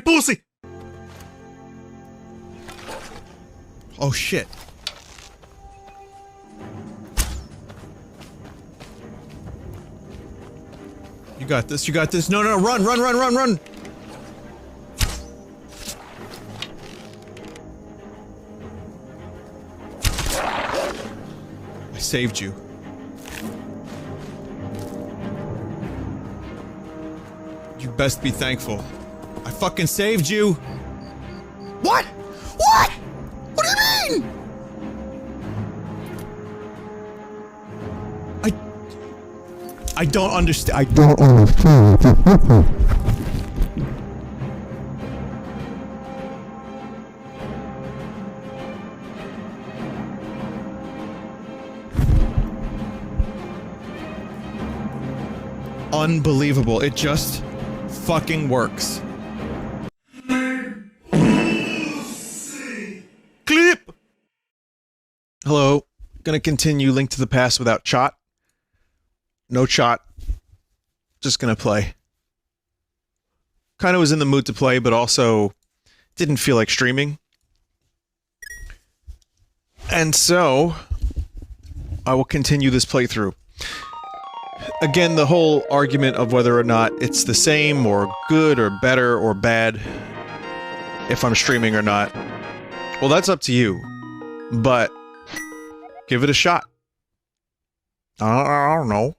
pussy! Oh shit. You got this, you got this. No, no, run, run, run, run, run! I saved you. You best be thankful. I fucking saved you! What? What? What do you mean? I don't understand. I don't understand. Unbelievable. It just fucking works. Clip! Hello. Gonna continue Link to the Past without chat. No chat. Just gonna play. Kinda was in the mood to play, but also didn't feel like streaming. And so, I will continue this playthrough. Again, the whole argument of whether or not it's the same, or good, or better, or bad, if I'm streaming or not, well, that's up to you. But, give it a shot. I don't know.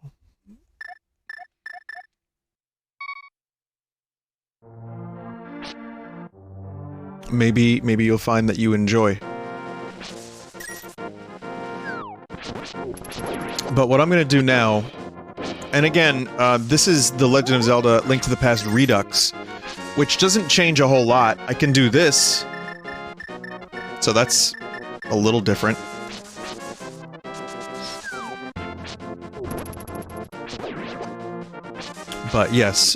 Maybe you'll find that you enjoy. But what I'm gonna do now... And again, this is The Legend of Zelda Link to the Past Redux, which doesn't change a whole lot. I can do this. So that's a little different. But yes,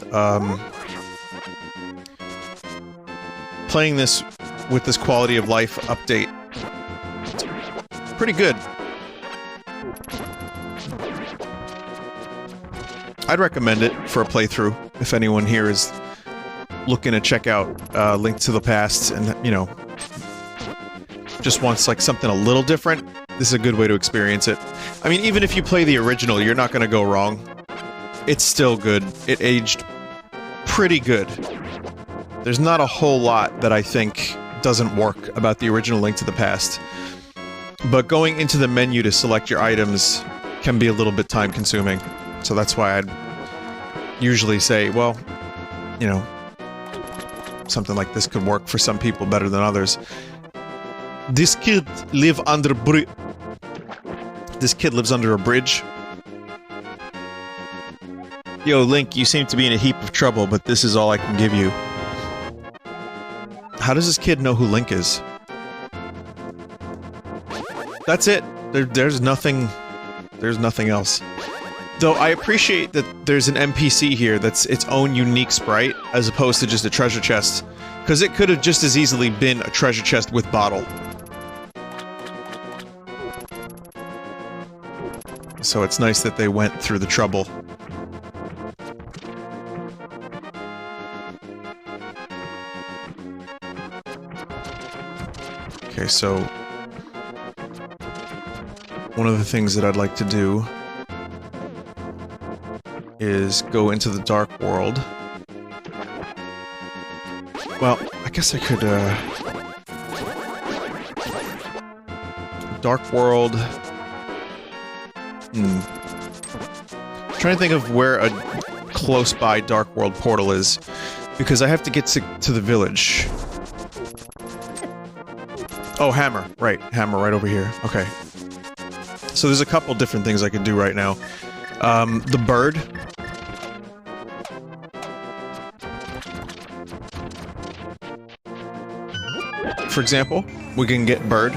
playing this with this quality of life update, it's pretty good. I'd recommend it for a playthrough, if anyone here is looking to check out Link to the Past and, you know, just wants like something a little different. This is a good way to experience it. I mean, even if you play the original, you're not gonna go wrong. It's still good. It aged pretty good. There's not a whole lot that I think doesn't work about the original Link to the Past. But going into the menu to select your items can be a little bit time-consuming. So that's why I'd usually say, well, you know, something like this could work for some people better than others. This kid lives under a This kid lives under a bridge. Yo, Link, you seem to be in a heap of trouble, but this is all I can give you. How does this kid know who Link is? That's it. There's nothing... There's nothing else. Though I appreciate that there's an NPC here that's its own unique sprite, as opposed to just a treasure chest. Because it could have just as easily been a treasure chest with bottle. So it's nice that they went through the trouble. Okay, so... one of the things that I'd like to do is go into the Dark World. Well, I guess I could, Dark World... I'm trying to think of where a close-by Dark World portal is, because I have to get to the village. Oh, Hammer. Right, Hammer right over here. Okay. So there's a couple different things I could do right now. The bird. For example, we can get bird.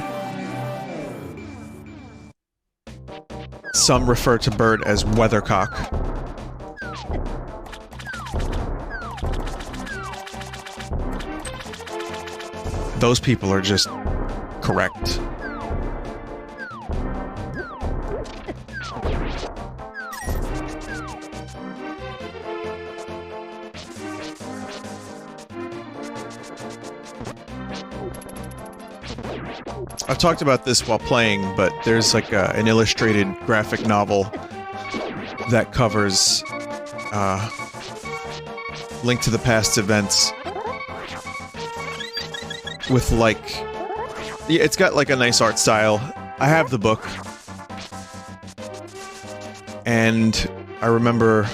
Some refer to bird as weathercock. Those people are just correct. I've talked about this while playing, but there's like an illustrated graphic novel that covers Link to the Past events with like... Yeah, it's got like a nice art style. I have the book. And I remember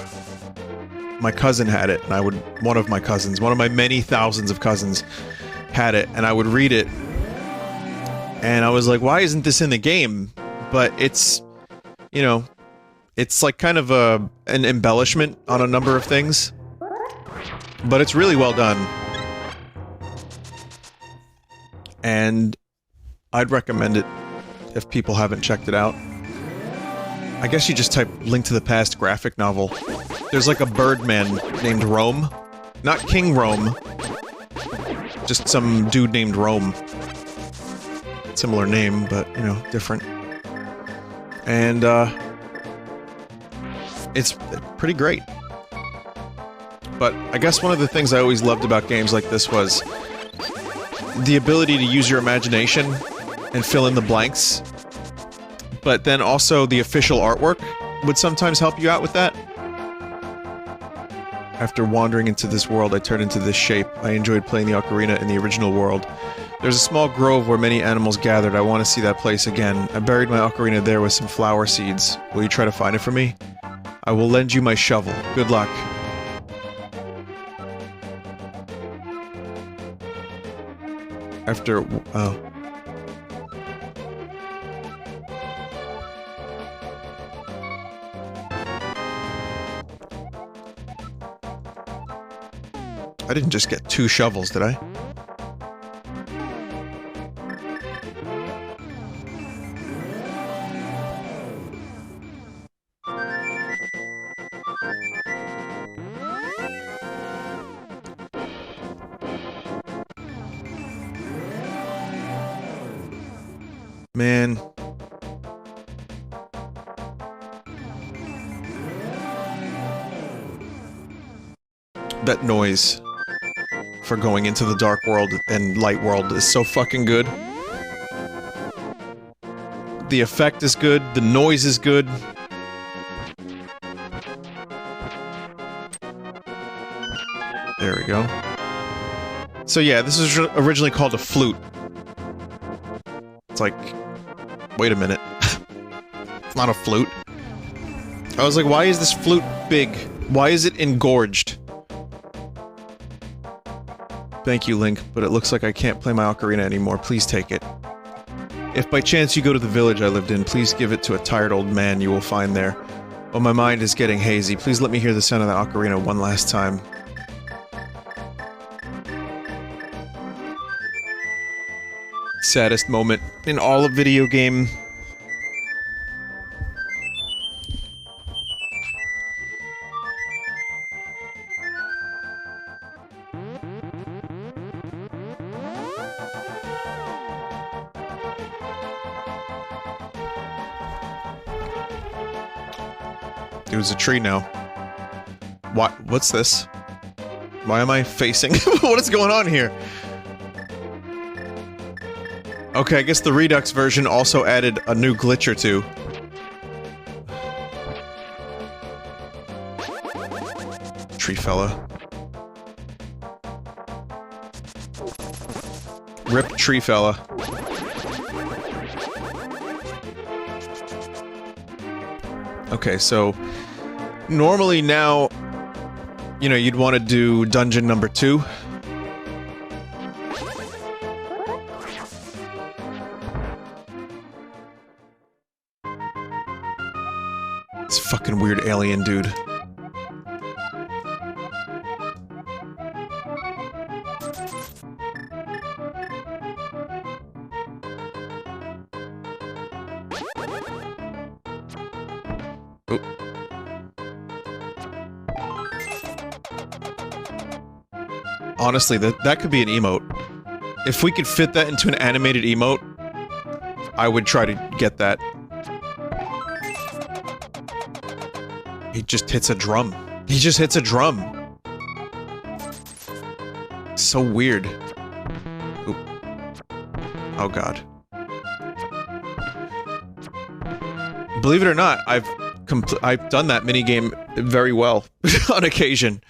my cousin had it, and one of my cousins, one of my many thousands of cousins had it, and I would read it. And I was like, why isn't this in the game? But it's, you know, it's like kind of an embellishment on a number of things. But it's really well done. And I'd recommend it if people haven't checked it out. I guess you just type Link to the Past graphic novel. There's like a birdman named Rome. Not King Rome. Just some dude named Rome. Similar name, but, you know, different. And, it's pretty great. But I guess one of the things I always loved about games like this was the ability to use your imagination and fill in the blanks. But then also the official artwork would sometimes help you out with that. After wandering into this world, I turned into this shape. I enjoyed playing the ocarina in the original world. There's a small grove where many animals gathered. I want to see that place again. I buried my ocarina there with some flower seeds. Will you try to find it for me? I will lend you my shovel. Good luck. After... oh. I didn't just get 2 shovels, did I? Man. That noise for going into the dark world and light world is so fucking good. The effect is good, the noise is good. There we go. So yeah, this was originally called a flute. It's like... wait a minute. It's not a flute. I was like, why is this flute big? Why is it engorged? Thank you, Link, but it looks like I can't play my ocarina anymore. Please take it. If by chance you go to the village I lived in, please give it to a tired old man you will find there. Oh, my mind is getting hazy. Please let me hear the sound of the ocarina one last time. Saddest moment in all of video game. There's a tree now. What? What's this? Why am I facing? What is going on here? Okay, I guess the Redux version also added a new glitch or two. Tree fella. Rip tree fella. Okay, so... normally now, you know, you'd want to do dungeon number 2. This fucking weird alien dude. Honestly, that could be an emote. If we could fit that into an animated emote, I would try to get that. He just hits a drum. He just hits a drum. So weird. Oop. Oh god. Believe it or not, I've done that minigame very well on occasion.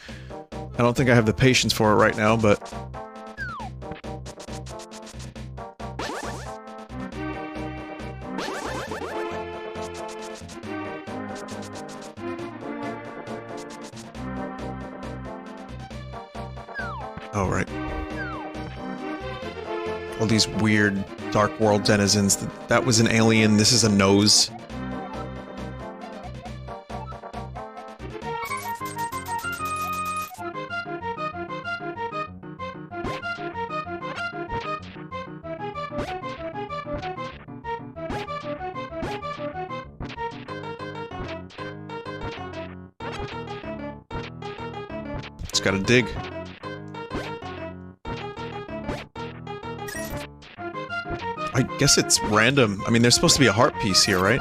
I don't think I have the patience for it right now, but... Oh, right. All these weird Dark World denizens. That was an alien, this is a nose. It's gotta dig. I guess it's random. I mean, there's supposed to be a heart piece here, right?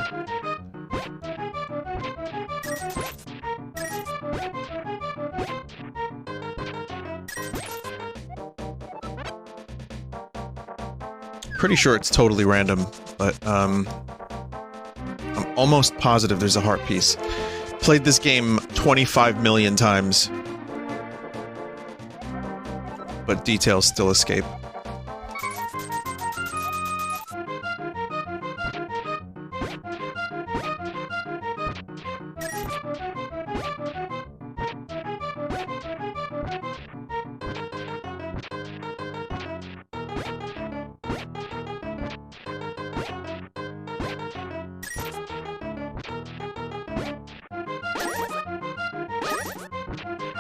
Pretty sure it's totally random, but, I'm almost positive there's a heart piece. Played this game 25 million times. But details still escape.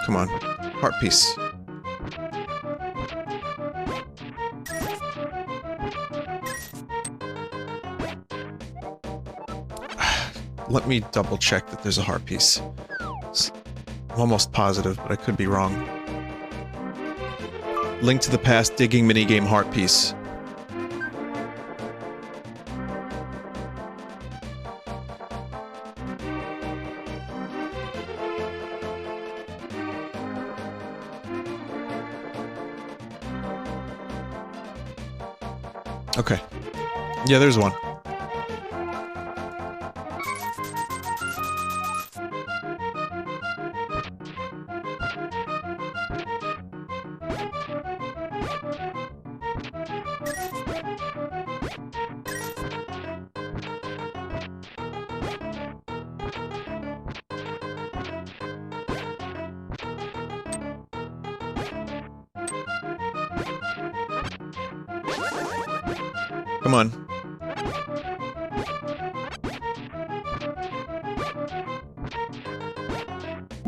Come on. Heart piece. Let me double check that there's a heart piece. I'm almost positive, but I could be wrong. Link to the past digging minigame heart piece. Okay. Yeah, there's one. Come on.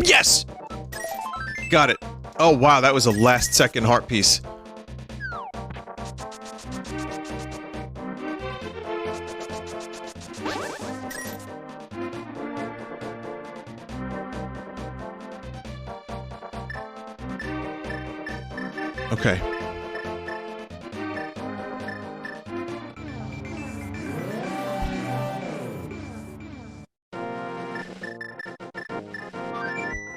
Yes! Got it. Oh wow, that was a last second heart piece. Okay.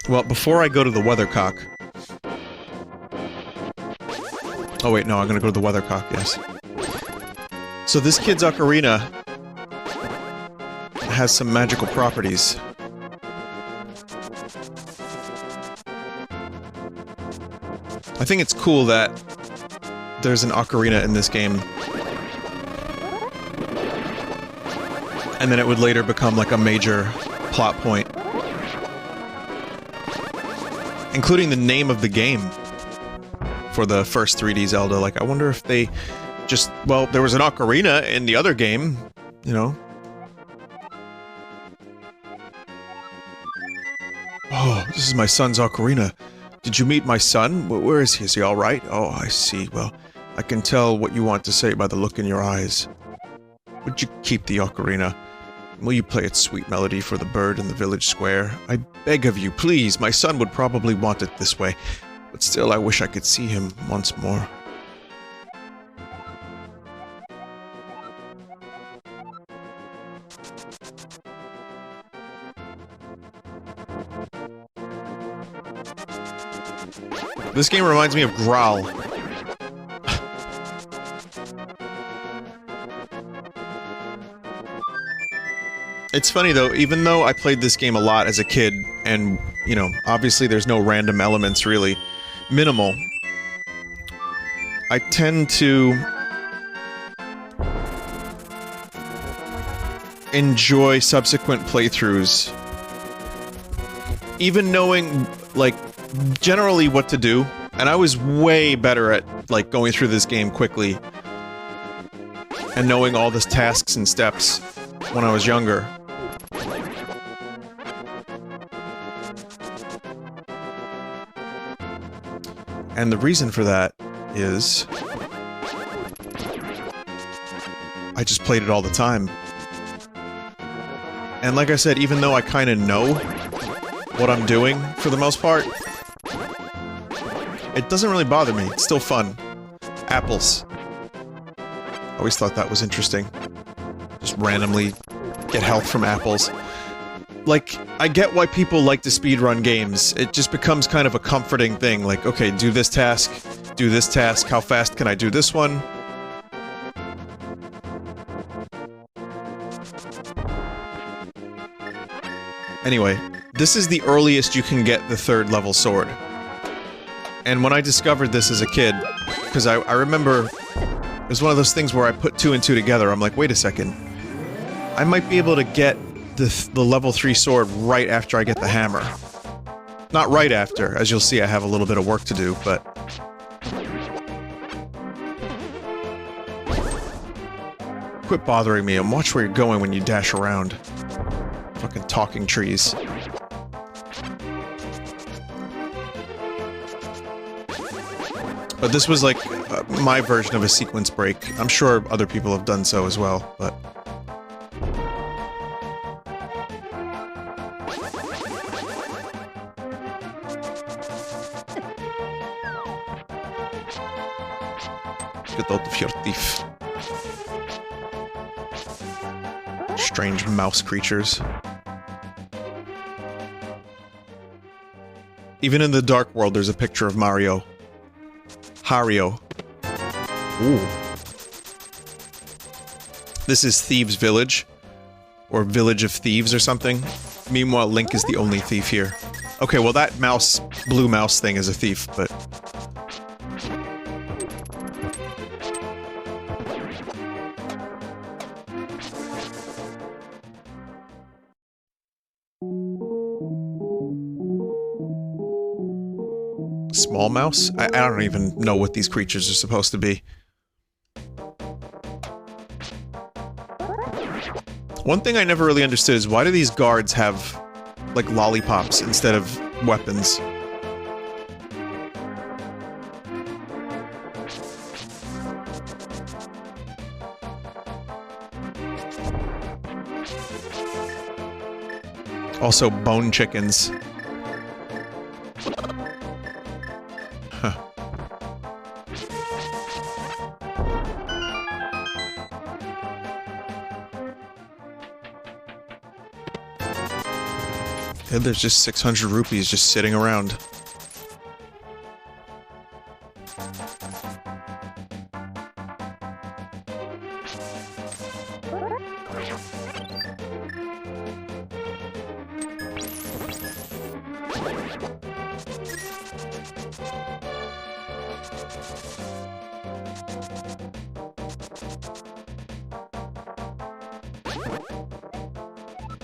Well, before I go to the weathercock... Oh wait, no, I'm gonna go to the weathercock, yes. So this kid's ocarina has some magical properties. I think it's cool that there's an ocarina in this game. And then it would later become like a major plot point. Including the name of the game for the first 3D Zelda. Like, I wonder if they just... Well, there was an ocarina in the other game, you know? Oh, this is my son's ocarina. Did you meet my son? Where is he? Is he alright? Oh, I see. Well, I can tell what you want to say by the look in your eyes. Would you keep the ocarina? Will you play its sweet melody for the bird in the village square? I beg of you, please. My son would probably want it this way. But still, I wish I could see him once more. This game reminds me of Growl. It's funny though, even though I played this game a lot as a kid, and, you know, obviously there's no random elements really, minimal, I tend to enjoy subsequent playthroughs. Even knowing, like, generally what to do, and I was way better at, like, going through this game quickly and knowing all the tasks and steps when I was younger. And the reason for that is I just played it all the time. And like I said, even though I kind of know what I'm doing for the most part, it doesn't really bother me. It's still fun. Apples. Always thought that was interesting. Just randomly get health from apples. Like, I get why people like to speedrun games. It just becomes kind of a comforting thing. Like, okay, do this task, how fast can I do this one? Anyway, this is the earliest you can get the 3rd level sword. And when I discovered this as a kid, because I remember it was one of those things where I put 2 and 2 together, I'm like, wait a second. I might be able to get the level 3 sword right after I get the hammer. Not right after, as you'll see I have a little bit of work to do, but... Quit bothering me and watch where you're going when you dash around. Fucking talking trees. But this was like my version of a sequence break. I'm sure other people have done so as well, but... Get out of here, thief. Strange mouse creatures. Even in the Dark World, there's a picture of Mario. Hario. Ooh. This is Thieves' Village. Or Village of Thieves or something. Meanwhile, Link is the only thief here. Okay, well that mouse, blue mouse thing is a thief, but... Small mouse? I don't even know what these creatures are supposed to be. One thing I never really understood is why do these guards have, like, lollipops instead of weapons? Also, bone chickens. Huh. And there's just 600 rupees just sitting around.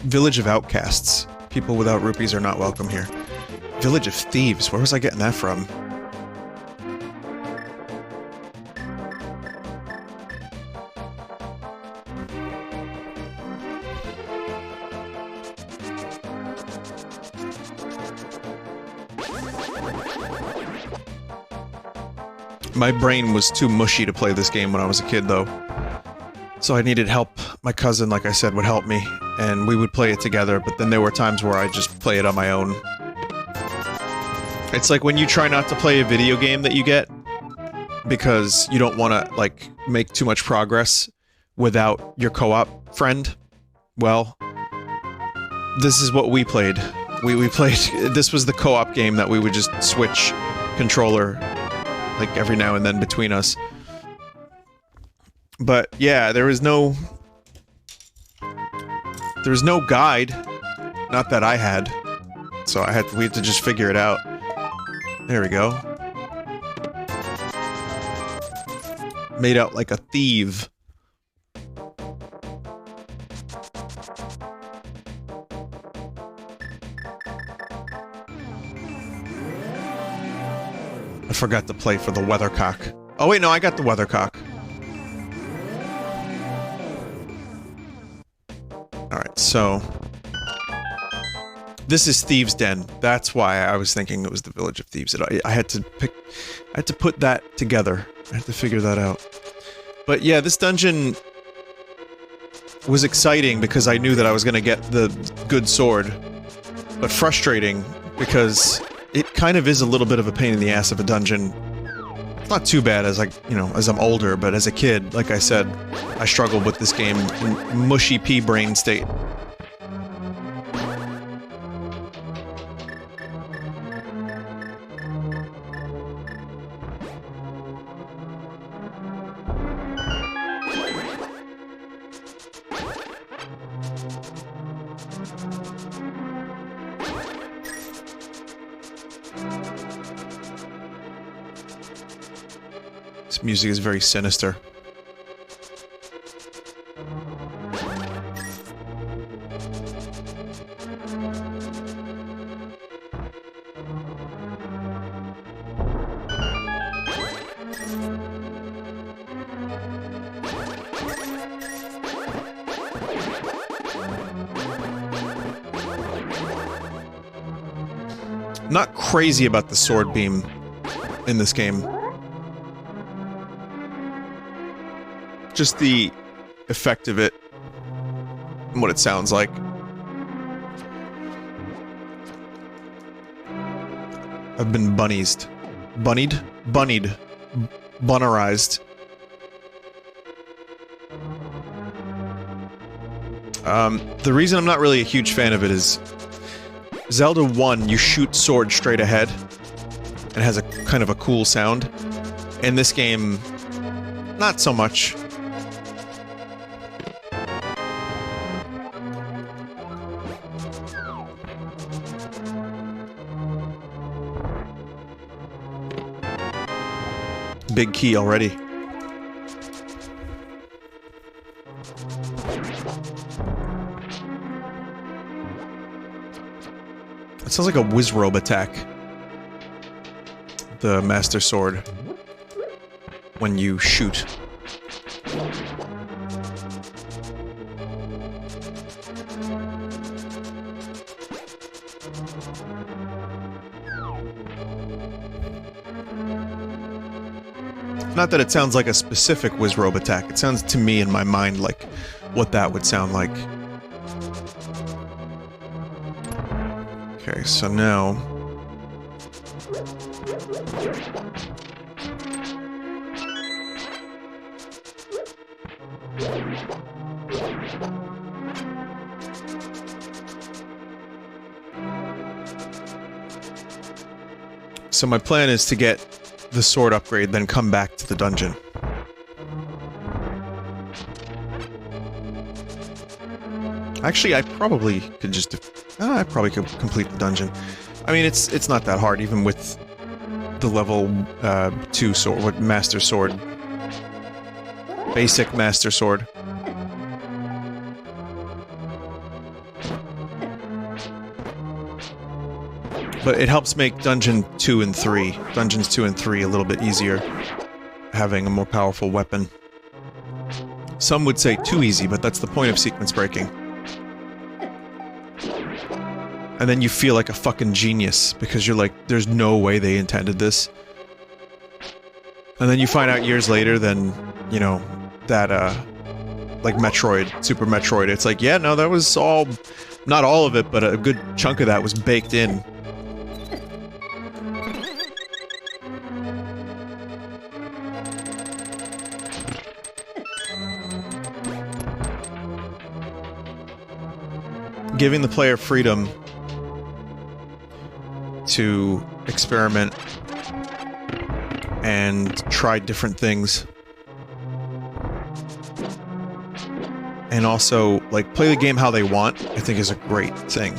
Village of Outcasts. People without rupees are not welcome here. Village of Thieves. Where was I getting that from? My brain was too mushy to play this game when I was a kid, though. So I needed help. My cousin, like I said, would help me, and we would play it together, but then there were times where I just play it on my own. It's like when you try not to play a video game that you get, because you don't want to, like, make too much progress without your co-op friend. Well, this is what we played. We played... This was the co-op game that we would just switch controller, like, every now and then between us. But yeah, there was no guide, not that I had, so we had to just figure it out. There we go. Made out like a thief. I forgot to play for the weathercock. Oh wait, no, I got the weathercock. Alright, so... This is Thieves' Den. That's why I was thinking it was the Village of Thieves. I had to put that together. I had to figure that out. But yeah, this dungeon was exciting because I knew that I was gonna get the good sword. But frustrating because it kind of is a little bit of a pain in the ass of a dungeon. It's not too bad as as I'm older, but as a kid, like I said, I struggled with this game in mushy pea brain state. This music is very sinister. Not crazy about the sword beam in this game. Just the effect of it and what it sounds like. I've been bunnied. Bunnerized. The reason I'm not really a huge fan of it is Zelda 1, you shoot sword straight ahead. It has a kind of a cool sound. In this game, not so much. Big key already. It sounds like a Wizrobe attack. The Master Sword. When you shoot. Not that it sounds like a specific Wizrobe attack. It sounds to me in my mind like what that would sound like. Okay, so now... So my plan is to get the sword upgrade, then come back to the dungeon. Actually, I probably could just... I probably could complete the dungeon. I mean, it's not that hard, even with the level 2 sword, what Master Sword. Basic Master Sword. But it helps make Dungeons 2 and 3 a little bit easier, having a more powerful weapon. Some would say too easy, but that's the point of sequence breaking. And then you feel like a fucking genius, because you're like, there's no way they intended this. And then you find out years later, then, you know, that, like Metroid, Super Metroid, it's like, yeah, no, that was all... Not all of it, but a good chunk of that was baked in. Giving the player freedom to experiment and try different things. and also, like, play the game how they want, I think is a great thing.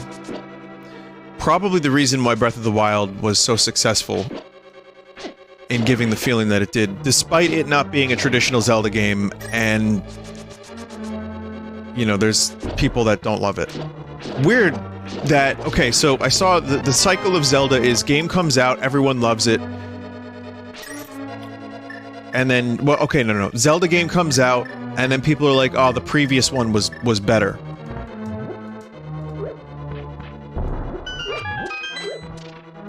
Probably the reason why Breath of the Wild was so successful in giving the feeling that it did, despite it not being a traditional Zelda game, and, you know, there's people that don't love it. Weird that, okay, so I saw the cycle of Zelda is game comes out, everyone loves it, and then, well, okay, no, Zelda game comes out, and then people are like, oh, the previous one was better.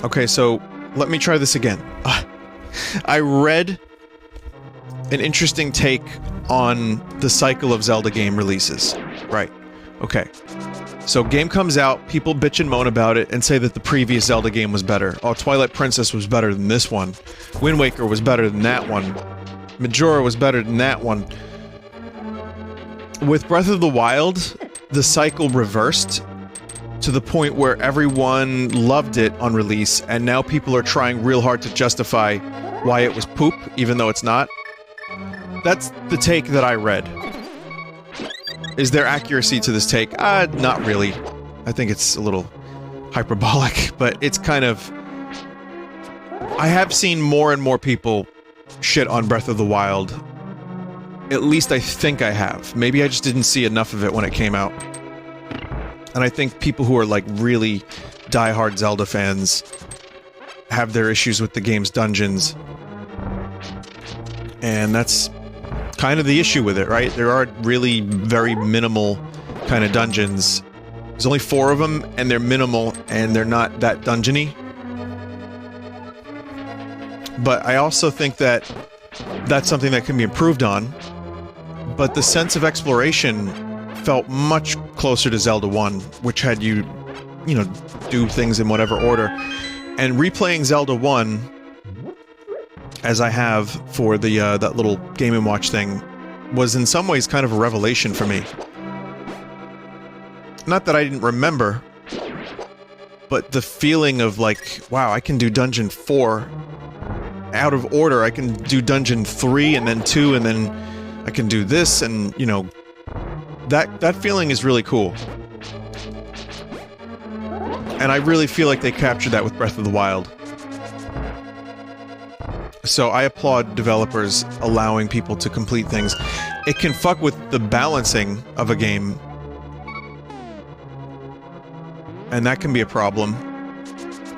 Okay, so let me try this again. I read an interesting take on the cycle of Zelda game releases. Right. Okay. So game comes out, people bitch and moan about it, and say that the previous Zelda game was better. Oh, Twilight Princess was better than this one. Wind Waker was better than that one. Majora was better than that one. With Breath of the Wild, the cycle reversed to the point where everyone loved it on release, and now people are trying real hard to justify why it was poop, even though it's not. That's the take that I read. Is there accuracy to this take? Not really. I think it's a little hyperbolic, but it's kind of... I have seen more and more people shit on Breath of the Wild. At least I think I have. Maybe I just didn't see enough of it when it came out. And I think people who are, like, really die-hard Zelda fans have their issues with the game's dungeons. And that's kind of the issue with it, right? There are really very minimal kind of dungeons. There's only 4 of them, and they're minimal, and they're not that dungeony. But I also think that that's something that can be improved on. But the sense of exploration felt much closer to Zelda 1, which had you know, do things in whatever order. And replaying Zelda 1, as I have for the, that little Game & Watch thing, was in some ways kind of a revelation for me. Not that I didn't remember, but the feeling of, like, wow, I can do Dungeon 4 out of order. I can do Dungeon 3, and then 2, and then I can do this, and, you know, that feeling is really cool. And I really feel like they captured that with Breath of the Wild. So I applaud developers allowing people to complete things. It can fuck with the balancing of a game, and that can be a problem.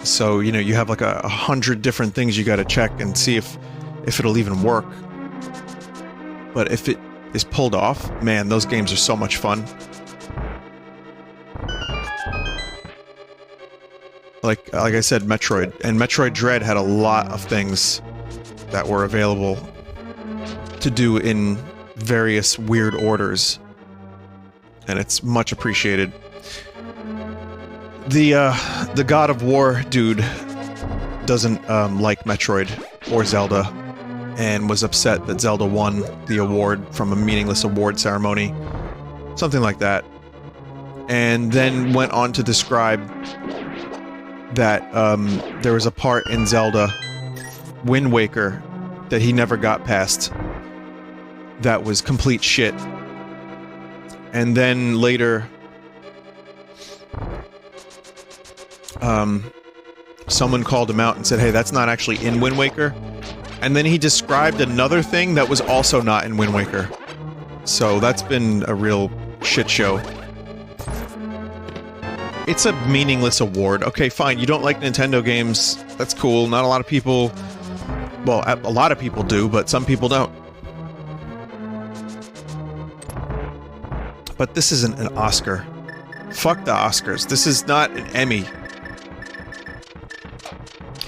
So, you know, you have like 100 different things you gotta check and see if it'll even work. But if it is pulled off, man, those games are so much fun. Like I said, Metroid. And Metroid Dread had a lot of things that were available to do in various weird orders. And it's much appreciated. The God of War dude doesn't like Metroid or Zelda, and was upset that Zelda won the award from a meaningless award ceremony. Something like that. And then went on to describe that there was a part in Zelda Wind Waker that he never got past that was complete shit. And then later someone called him out and said, hey, that's not actually in Wind Waker. And then he described another thing that was also not in Wind Waker. So that's been a real shit show. It's a meaningless award. Okay, fine, you don't like Nintendo games. That's cool. Not a lot of people... Well, a lot of people do, but some people don't. But this isn't an Oscar. Fuck the Oscars. This is not an Emmy.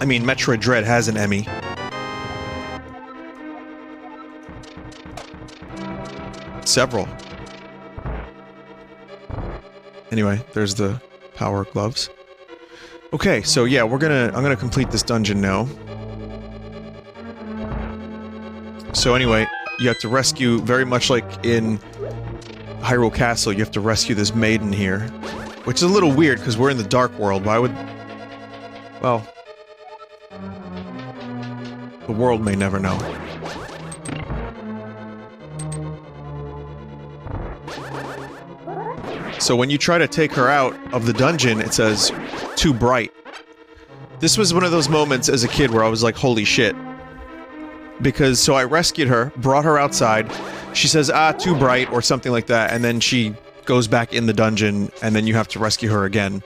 I mean, Metroid Dread has an Emmy. Several. Anyway, there's the power gloves. Okay, so yeah, I'm gonna complete this dungeon now. So anyway, you have to rescue, very much like in Hyrule Castle, you have to rescue this maiden here. Which is a little weird, because we're in the Dark World. Why would... Well... The world may never know. So when you try to take her out of the dungeon, it says, too bright. This was one of those moments as a kid where I was like, holy shit. Because, so I rescued her, brought her outside, she says, ah, too bright, or something like that, and then she goes back in the dungeon, and then you have to rescue her again.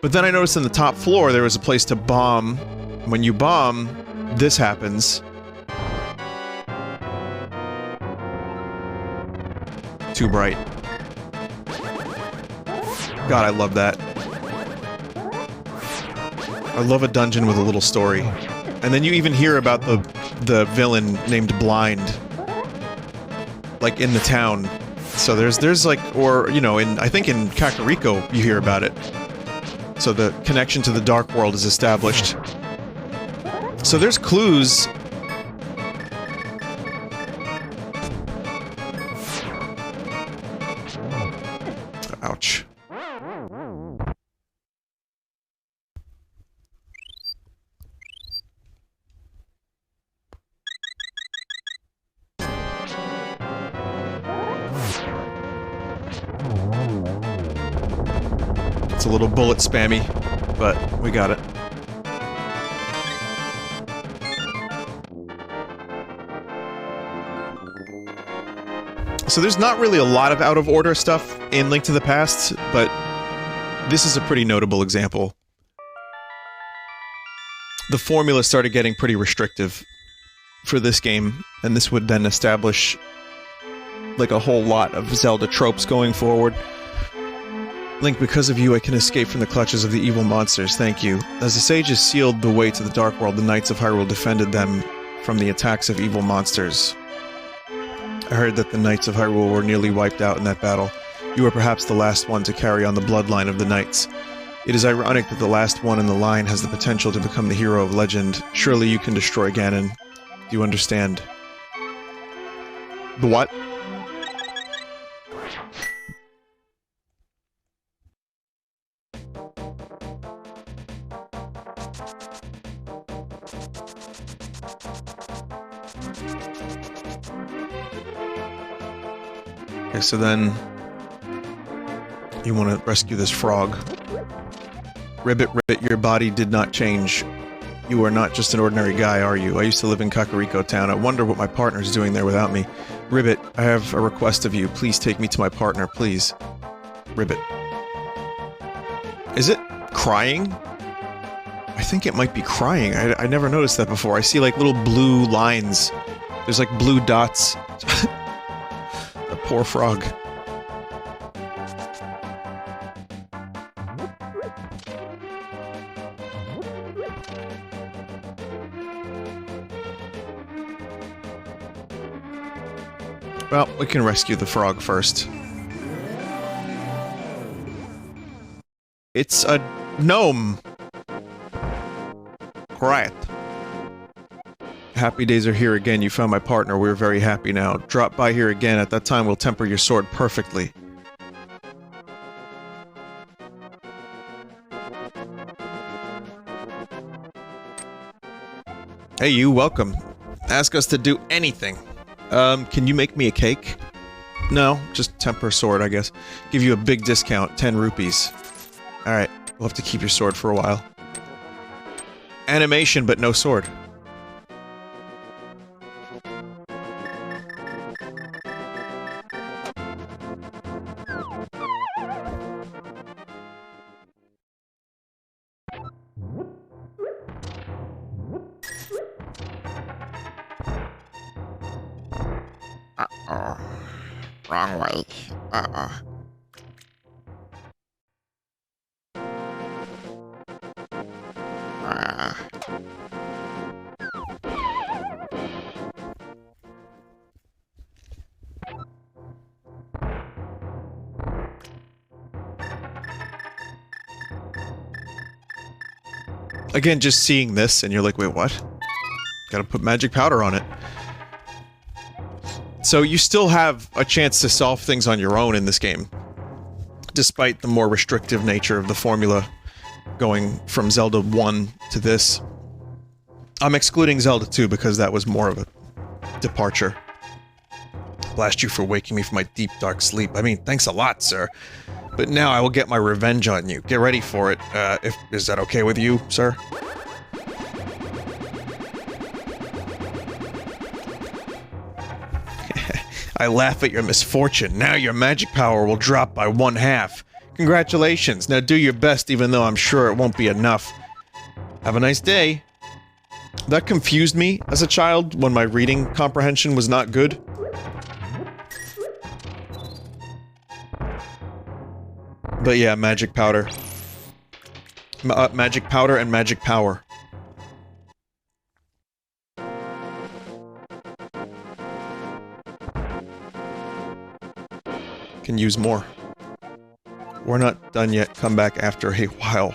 But then I noticed on the top floor there was a place to bomb. When you bomb, this happens. Too bright. God, I love that. I love a dungeon with a little story. And then you even hear about the villain named Blind. Like, in the town. So there's like, or, you know, I think in Kakariko you hear about it. So the connection to the Dark World is established. So there's clues. Ouch. It's a little bullet spammy, but we got it. So there's not really a lot of out-of-order stuff in Link to the Past, but this is a pretty notable example. The formula started getting pretty restrictive for this game, and this would then establish like a whole lot of Zelda tropes going forward. Link, because of you, I can escape from the clutches of the evil monsters. Thank you. As the sages sealed the way to the Dark World, the Knights of Hyrule defended them from the attacks of evil monsters. I heard that the Knights of Hyrule were nearly wiped out in that battle. You were perhaps the last one to carry on the bloodline of the Knights. It is ironic that the last one in the line has the potential to become the hero of legend. Surely you can destroy Ganon. Do you understand? The what? Okay, so then you want to rescue this frog. Ribbit, Ribbit, your body did not change. You are not just an ordinary guy, are you? I used to live in Kakariko Town. I wonder what my partner's doing there without me. Ribbit, I have a request of you. Please take me to my partner, please. Ribbit. Is it crying? I think it might be crying. I never noticed that before. I see like little blue lines. There's like blue dots. The poor frog. Well, we can rescue the frog first. It's a gnome. Quiet. Happy days are here again. You found my partner. We're very happy now. Drop by here again. At that time, we'll temper your sword perfectly. Hey, you. Welcome. Ask us to do anything. Can you make me a cake? No, just temper sword, I guess. Give you a big discount, 10 rupees. Alright, we'll have to keep your sword for a while. Animation, but no sword. Uh-oh. Wrong way. Uh-oh. Again, just seeing this, and you're like, wait, what? Gotta put magic powder on it. So you still have a chance to solve things on your own in this game, despite the more restrictive nature of the formula going from Zelda 1 to this. I'm excluding Zelda 2 because that was more of a departure. Blast you for waking me from my deep, dark sleep. I mean, thanks a lot, sir. But now I will get my revenge on you. Get ready for it. Is that okay with you, sir? I laugh at your misfortune. Now your magic power will drop by 1/2. Congratulations. Now do your best, even though I'm sure it won't be enough. Have a nice day. That confused me as a child when my reading comprehension was not good. But yeah, magic powder. Magic powder and magic power. Can use more. We're not done yet. Come back after a while.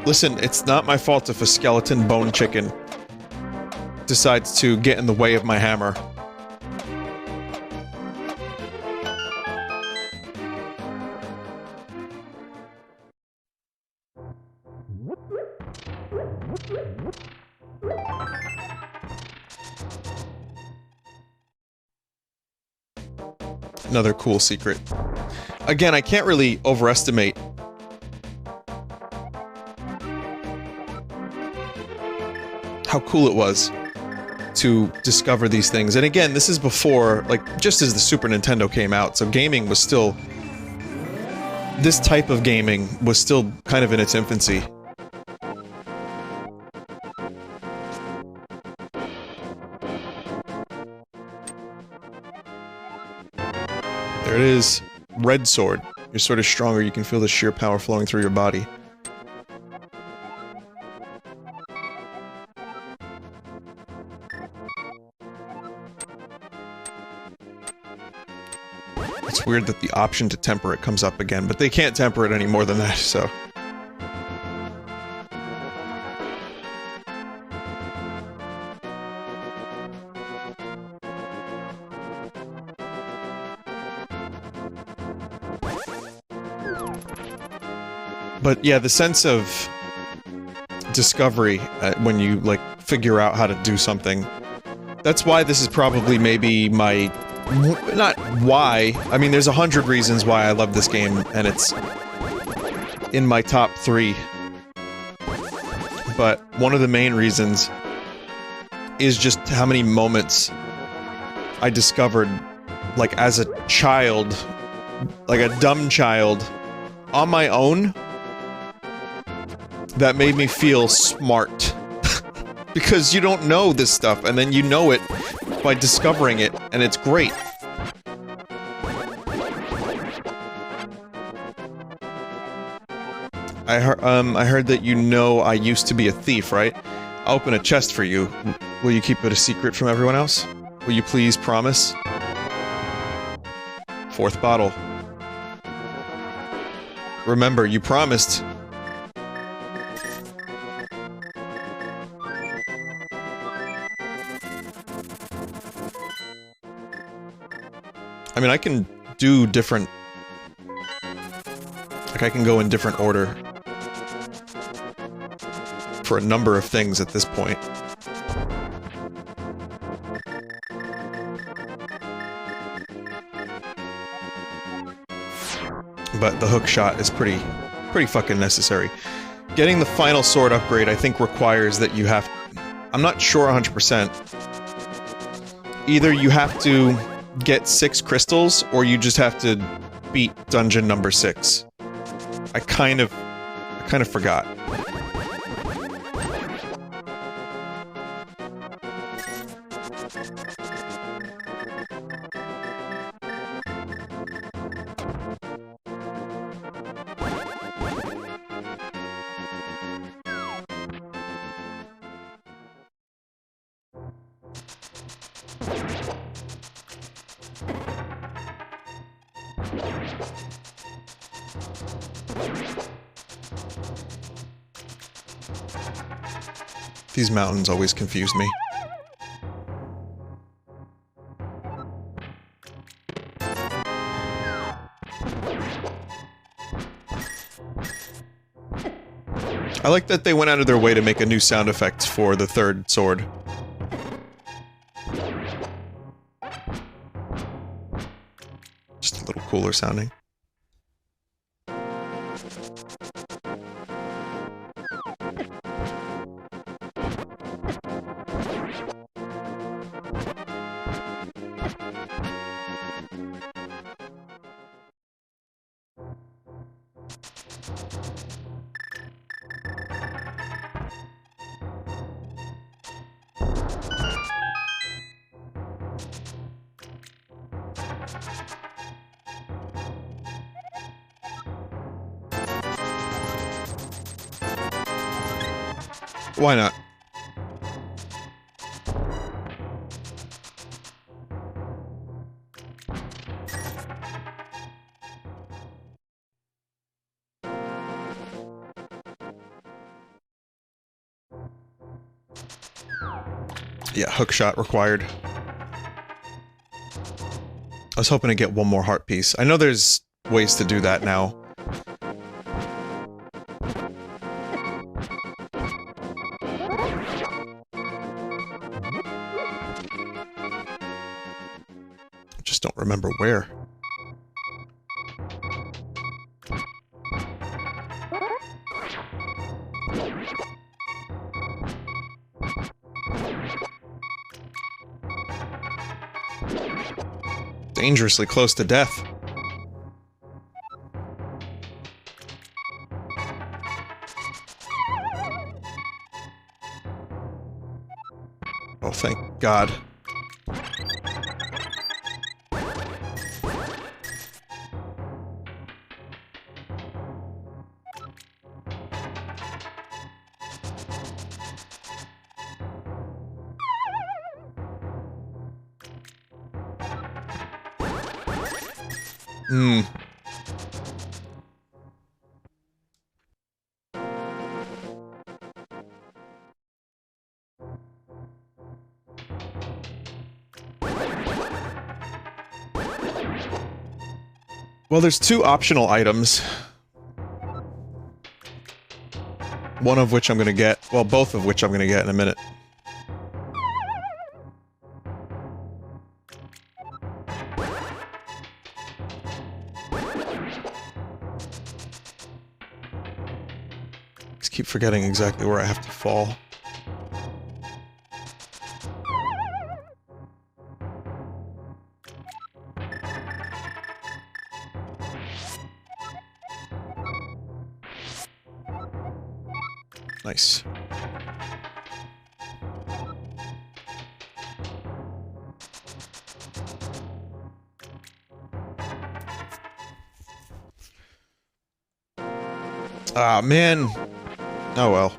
Listen, it's not my fault if a skeleton bone chicken decides to get in the way of my hammer. Another cool secret. Again, I can't really overestimate how cool it was to discover these things. And again, this is before, like, just as the Super Nintendo came out, so gaming was still... This type of gaming was still kind of in its infancy. There it is. Red sword. You're sort of stronger, you can feel the sheer power flowing through your body. It's weird that the option to temper it comes up again, but they can't temper it any more than that, so... But yeah, the sense of discovery when you, like, figure out how to do something. That's why this is probably maybe my... Not why. I mean, there's 100 reasons why I love this game, and it's in my top 3. But one of the main reasons is just how many moments I discovered, like, as a child, like a dumb child, on my own, that made me feel smart. Because you don't know this stuff, and then you know it by discovering it, and it's great. I heard that you know I used to be a thief, right? I'll open a chest for you. Will you keep it a secret from everyone else? Will you please promise? 4th bottle. Remember, you promised. I mean, I can do different... Like, I can go in different order for a number of things at this point. But the hook shot is pretty fucking necessary. Getting the final sword upgrade, I think, requires that you have... I'm not sure 100%. Either you have to get 6 crystals, or you just have to beat dungeon number 6. I kind of forgot. These mountains always confuse me. I like that they went out of their way to make a new sound effect for the third sword. Just a little cooler sounding. Why not? Yeah, hook shot required. I was hoping to get one more heart piece. I know there's ways to do that now. Just don't remember where. Dangerously close to death. Oh, thank God. Hmm. Well, there's two optional items. One of which I'm gonna get. Well, both of which I'm gonna get in a minute. Just keep forgetting exactly where I have to fall. Nice. Ah, man. Oh well.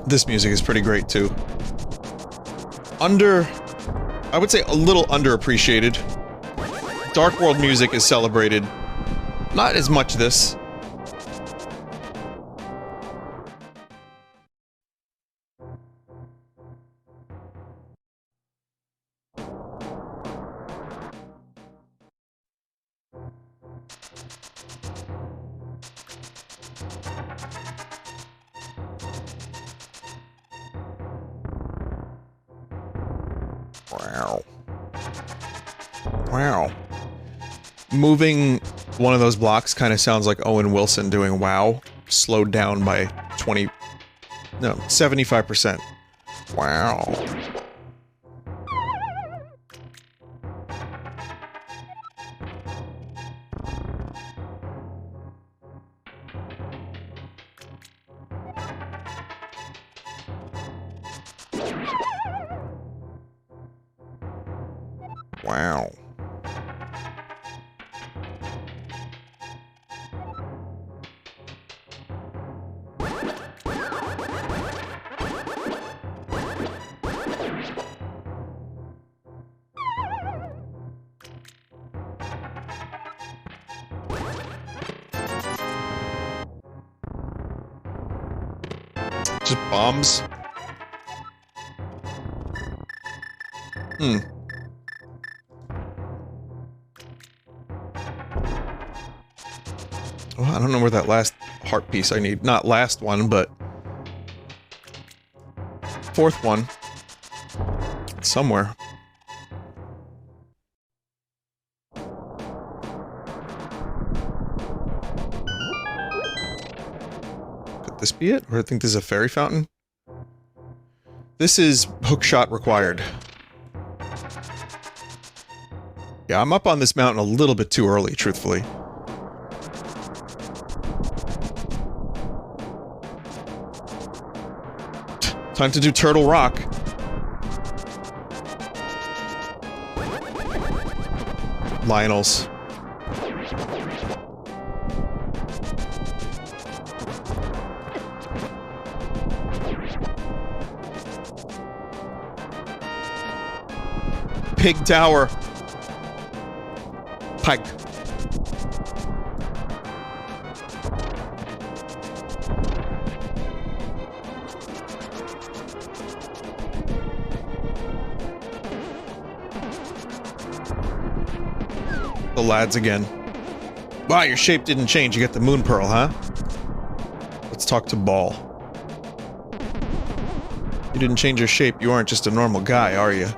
This music is pretty great, too. I would say a little underappreciated. Dark World music is celebrated. Not as much this. Wow. Wow. Moving one of those blocks kind of sounds like Owen Wilson doing WoW, slowed down by 75%. Wow. Wow. Just bombs. Hmm. Oh, I don't know where that last heart piece I need. Not last one, but... fourth one. Somewhere. Could this be it? Or I think this is a fairy fountain? This is hookshot required. Yeah, I'm up on this mountain a little bit too early, truthfully. Time to do Turtle Rock. Lionel's. Pig Tower. Pike. The lads again. Wow, your shape didn't change. You get the moon pearl, huh? Let's talk to Ball. You didn't change your shape. You aren't just a normal guy, are you?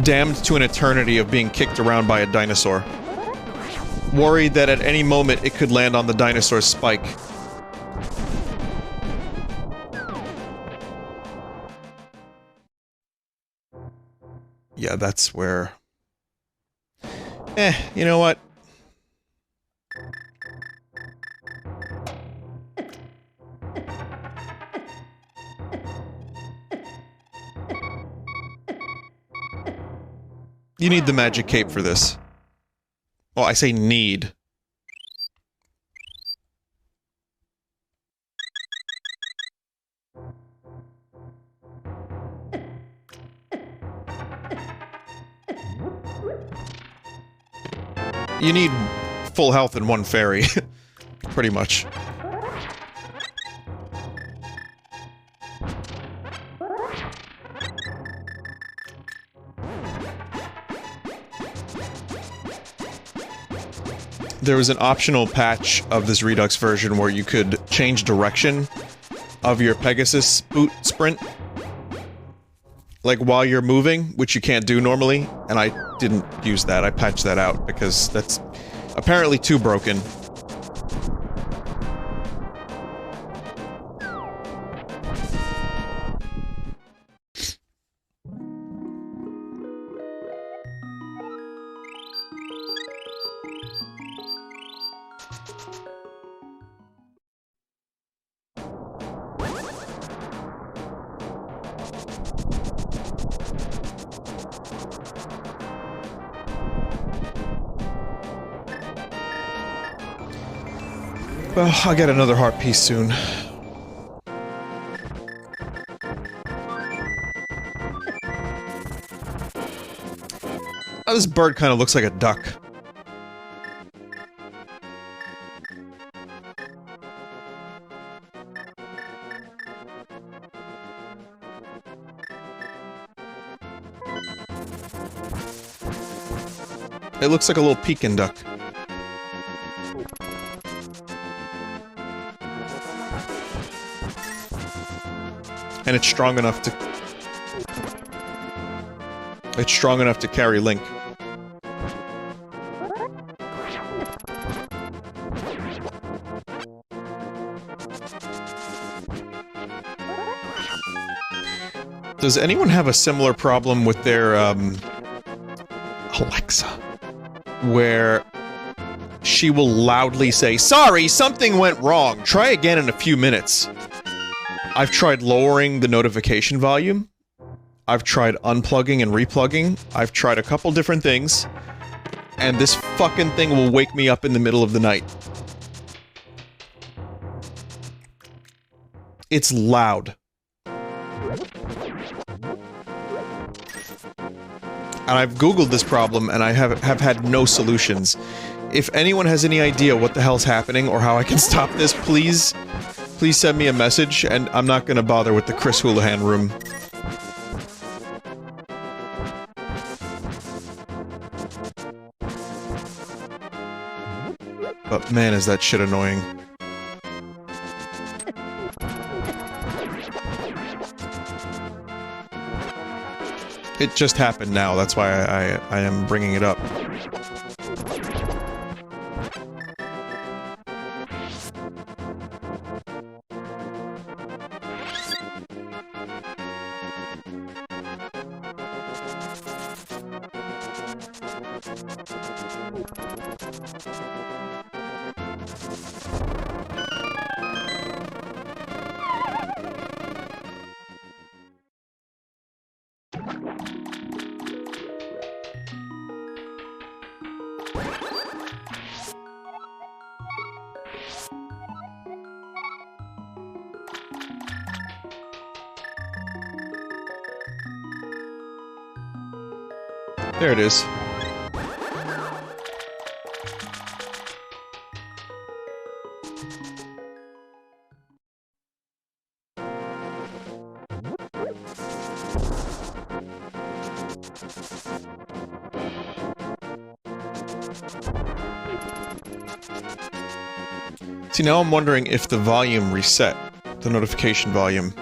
Damned to an eternity of being kicked around by a dinosaur. Worried that at any moment it could land on the dinosaur's spike. Yeah, that's where... you know what? You need the magic cape for this. Well, I say need. You need full health and one fairy. Pretty much. There was an optional patch of this Redux version where you could change direction of your Pegasus boot sprint. Like while you're moving, which you can't do normally, and I didn't use that. I patched that out because that's apparently too broken. Well, I'll get another heart piece soon. Oh, this bird kind of looks like a duck. It looks like a little Pekin duck. And it's strong enough to... It's strong enough to carry Link. Does anyone have a similar problem with their, Alexa? Where she will loudly say, "Sorry, something went wrong. Try again in a few minutes." I've tried lowering the notification volume. I've tried unplugging and replugging. I've tried a couple different things. And this fucking thing will wake me up in the middle of the night. It's loud. And I've Googled this problem, and I have had no solutions. If anyone has any idea what the hell's happening, or how I can stop this, please please send me a message, and I'm not gonna bother with the Chris Houlihan room. But man, is that shit annoying. It just happened now, that's why I am bringing it up. There it is. See, now I'm wondering if the volume reset, the notification volume.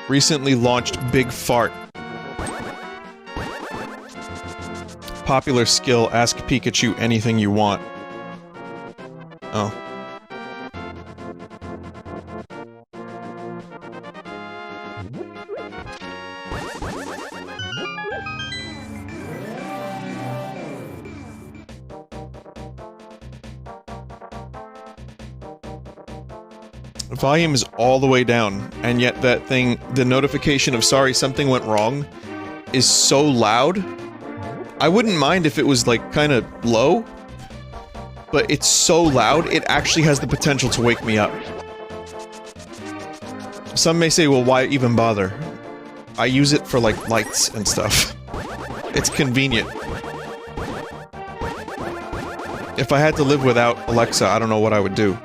Recently launched Big Fart. Popular skill, ask Pikachu anything you want. Oh. Volume is all the way down, and yet that thing, the notification of sorry, something went wrong, is so loud. I wouldn't mind if it was, like, kinda low, but it's so loud, it actually has the potential to wake me up. Some may say, well, why even bother? I use it for, like, lights and stuff. It's convenient. If I had to live without Alexa, I don't know what I would do.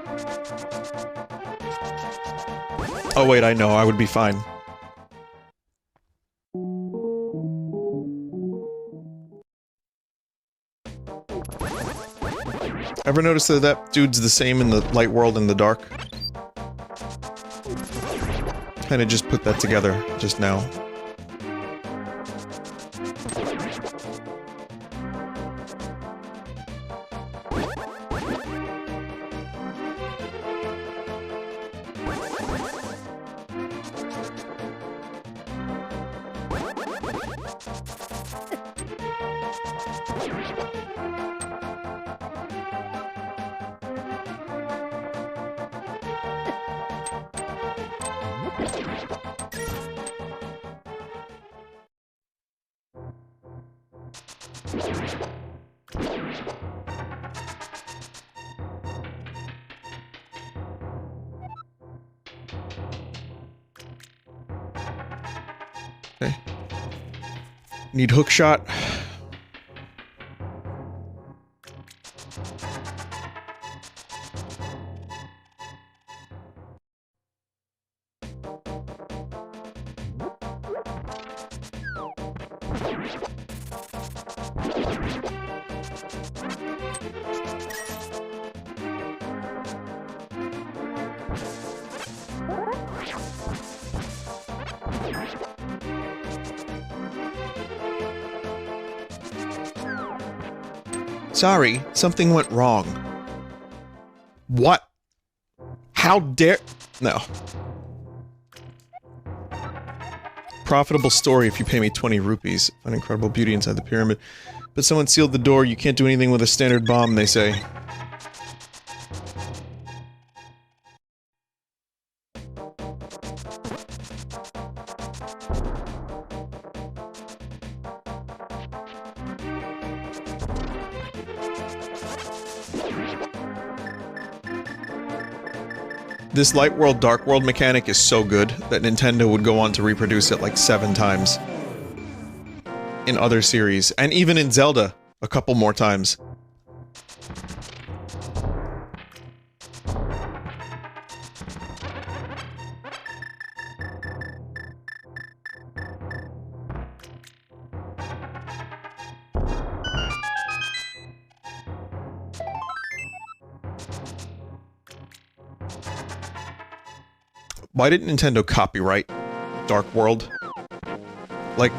Oh wait, I know, I would be fine. Ever notice that that dude's the same in the light world and the dark? Kinda just put that together just now. Okay. Need hook shot. Sorry, something went wrong. What? How dare— no. Profitable story if you pay me 20 rupees. An incredible beauty inside the pyramid. But someone sealed the door, you can't do anything with a standard bomb, they say. This Light World, Dark World mechanic is so good that Nintendo would go on to reproduce it like 7 times. In other series, and even in Zelda, a couple more times. Why didn't Nintendo copyright Dark World? Like,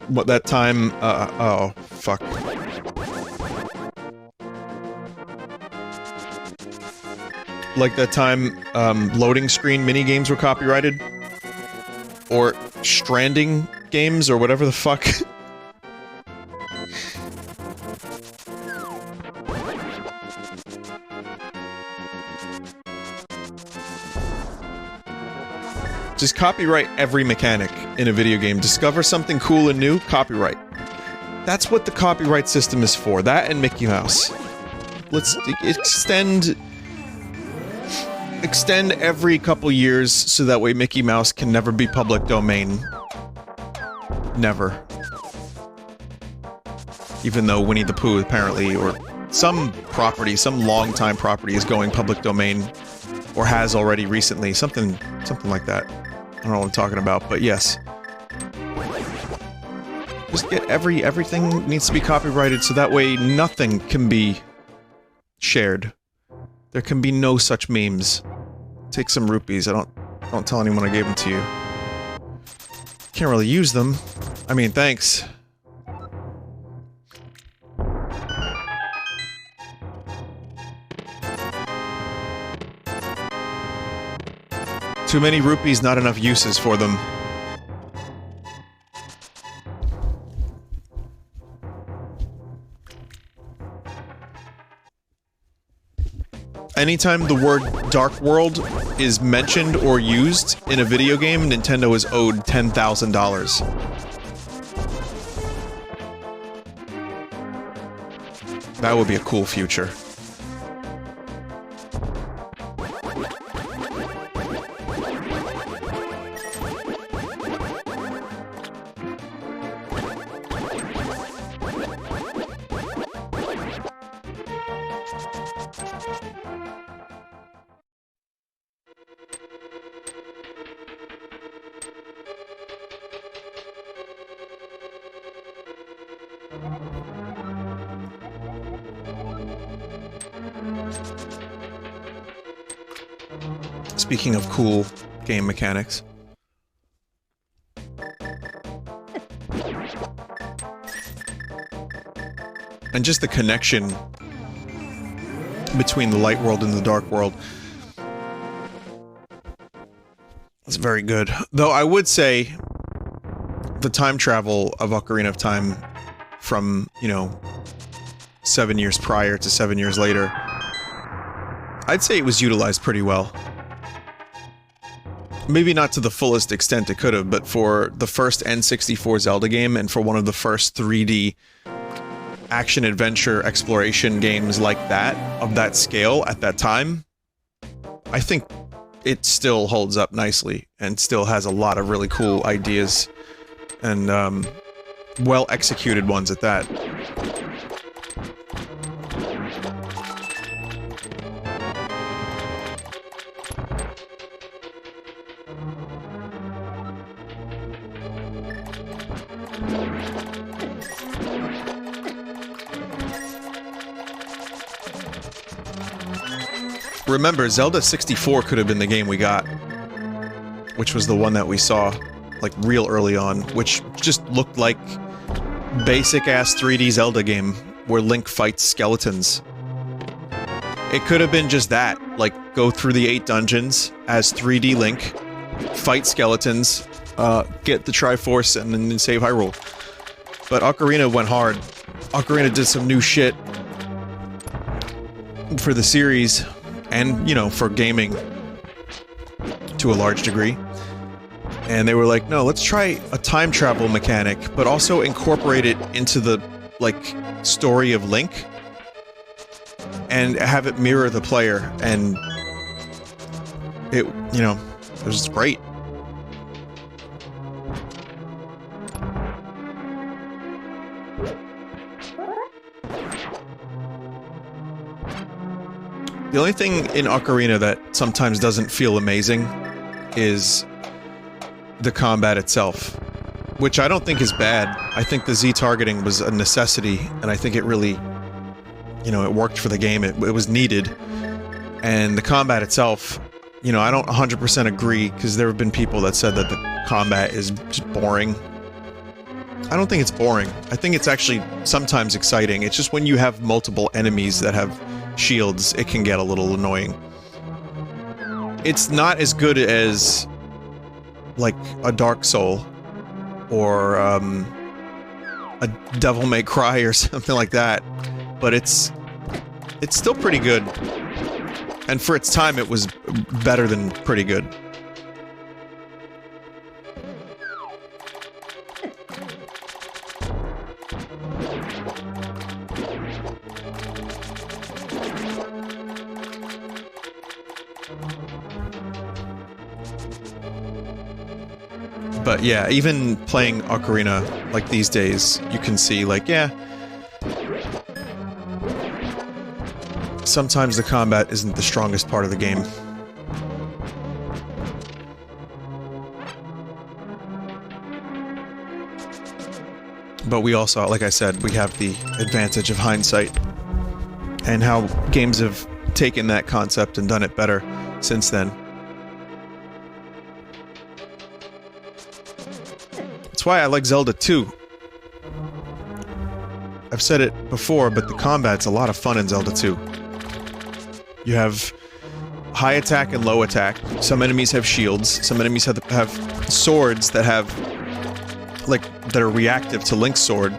what, that time, oh, fuck. Like that time, loading screen minigames were copyrighted? Or Stranding games, or whatever the fuck? Just copyright every mechanic in a video game. Discover something cool and new, copyright. That's what the copyright system is for. That and Mickey Mouse. Let's extend every couple years so that way Mickey Mouse can never be public domain. Never. Even though Winnie the Pooh apparently, or some property, some long-time property is going public domain, or has already recently. Something like that. I don't know what I'm talking about, but yes. Just get everything needs to be copyrighted so that way nothing can be shared. There can be no such memes. Take some rupees. Don't tell anyone I gave them to you. Can't really use them. I mean, thanks. Too many rupees, not enough uses for them. Anytime the word Dark World is mentioned or used in a video game, Nintendo is owed $10,000. That would be a cool future. Speaking of cool game mechanics. And just the connection between the light world and the dark world. It's very good. Though I would say the time travel of Ocarina of Time from, you know, 7 years prior to 7 years later, I'd say it was utilized pretty well. Maybe not to the fullest extent it could have, but for the first N64 Zelda game and for one of the first 3D action-adventure exploration games like that, of that scale at that time, I think it still holds up nicely and still has a lot of really cool ideas and well-executed ones at that. Remember, Zelda 64 could have been the game we got, which was the one that we saw, like, real early on, which just looked like basic-ass 3D Zelda game, where Link fights skeletons. It could have been just that, like, go through the 8 dungeons as 3D Link, fight skeletons, get the Triforce, and then save Hyrule. But Ocarina went hard. Ocarina did some new shit for the series, and, you know, for gaming to a large degree. And they were like, no, let's try a time travel mechanic, but also incorporate it into the, like, story of Link, and have it mirror the player, and it, you know, it was great. The only thing in Ocarina that sometimes doesn't feel amazing is the combat itself, which I don't think is bad. I think the Z targeting was a necessity, and I think it really, you know, it worked for the game. It was needed. And the combat itself, you know, I don't 100% agree, because there have been people that said that the combat is just boring. I don't think it's boring. I think it's actually sometimes exciting. It's just when you have multiple enemies that have shields, it can get a little annoying. It's not as good as, like, a Dark Soul, or, a Devil May Cry or something like that, but it's still pretty good. And for its time, it was better than pretty good. But yeah, even playing Ocarina, like, these days, you can see, like, yeah, sometimes the combat isn't the strongest part of the game. But we also, like I said, we have the advantage of hindsight, and how games have taken that concept and done it better since then. That's why I like Zelda 2. I've said it before, but the combat's a lot of fun in Zelda 2. You have high attack and low attack. Some enemies have shields. Some enemies have swords that have, like, that are reactive to Link's sword.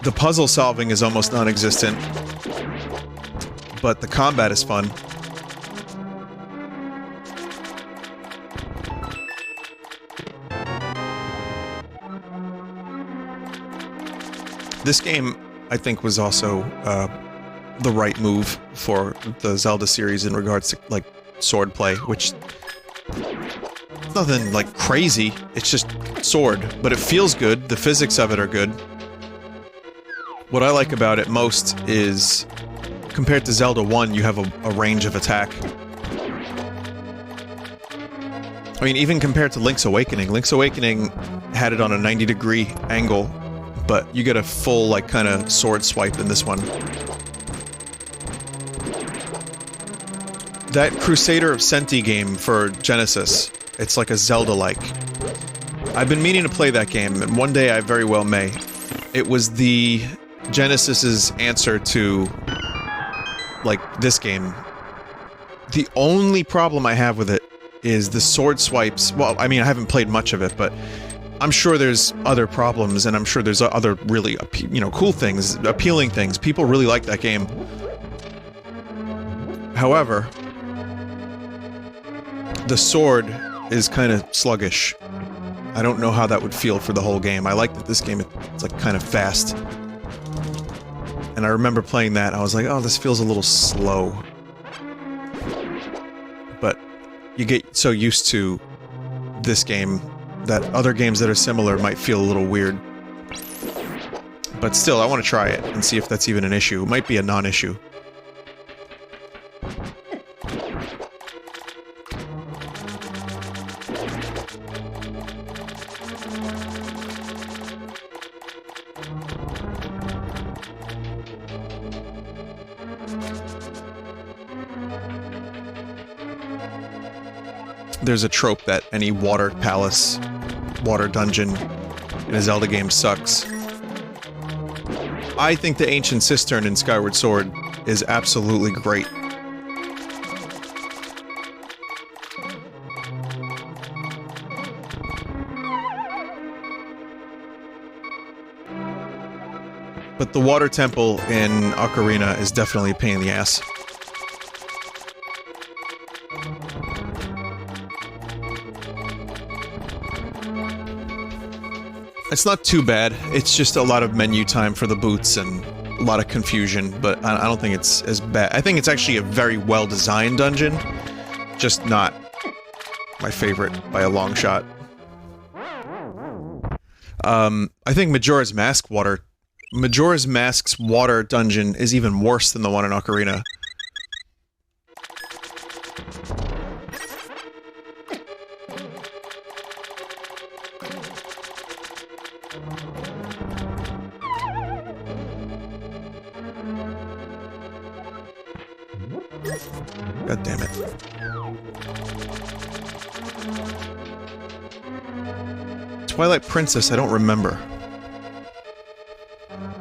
The puzzle solving is almost non-existent, but the combat is fun. This game, I think, was also the right move for the Zelda series in regards to, like, swordplay, which... it's nothing, like, crazy, it's just sword, but it feels good, the physics of it are good. What I like about it most is, compared to Zelda 1, you have a range of attack. I mean, even compared to Link's Awakening had it on a 90-degree angle, but you get a full, like, kind of sword swipe in this one. That Crusader of Senti game for Genesis, it's like a Zelda-like. I've been meaning to play that game, and one day I very well may. It was the Genesis's answer to, like, this game. The only problem I have with it is the sword swipes. Well, I mean, I haven't played much of it, but I'm sure there's other problems, and I'm sure there's other really, you know, cool things, appealing things. People really like that game. However, the sword is kind of sluggish. I don't know how that would feel for the whole game. I like that this game, it's, like, kind of fast. And I remember playing that, I was like, oh, this feels a little slow. But you get so used to this game that other games that are similar might feel a little weird. But still, I want to try it and see if that's even an issue. It might be a non-issue. There's a trope that any water palace, water dungeon in a Zelda game sucks. I think the Ancient Cistern in Skyward Sword is absolutely great. But the water temple in Ocarina is definitely a pain in the ass. It's not too bad, it's just a lot of menu time for the boots, and a lot of confusion, but I don't think it's as bad. I think it's actually a very well-designed dungeon, just not my favorite by a long shot. I think Majora's Mask's water dungeon is even worse than the one in Ocarina. God damn it. Twilight Princess, I don't remember.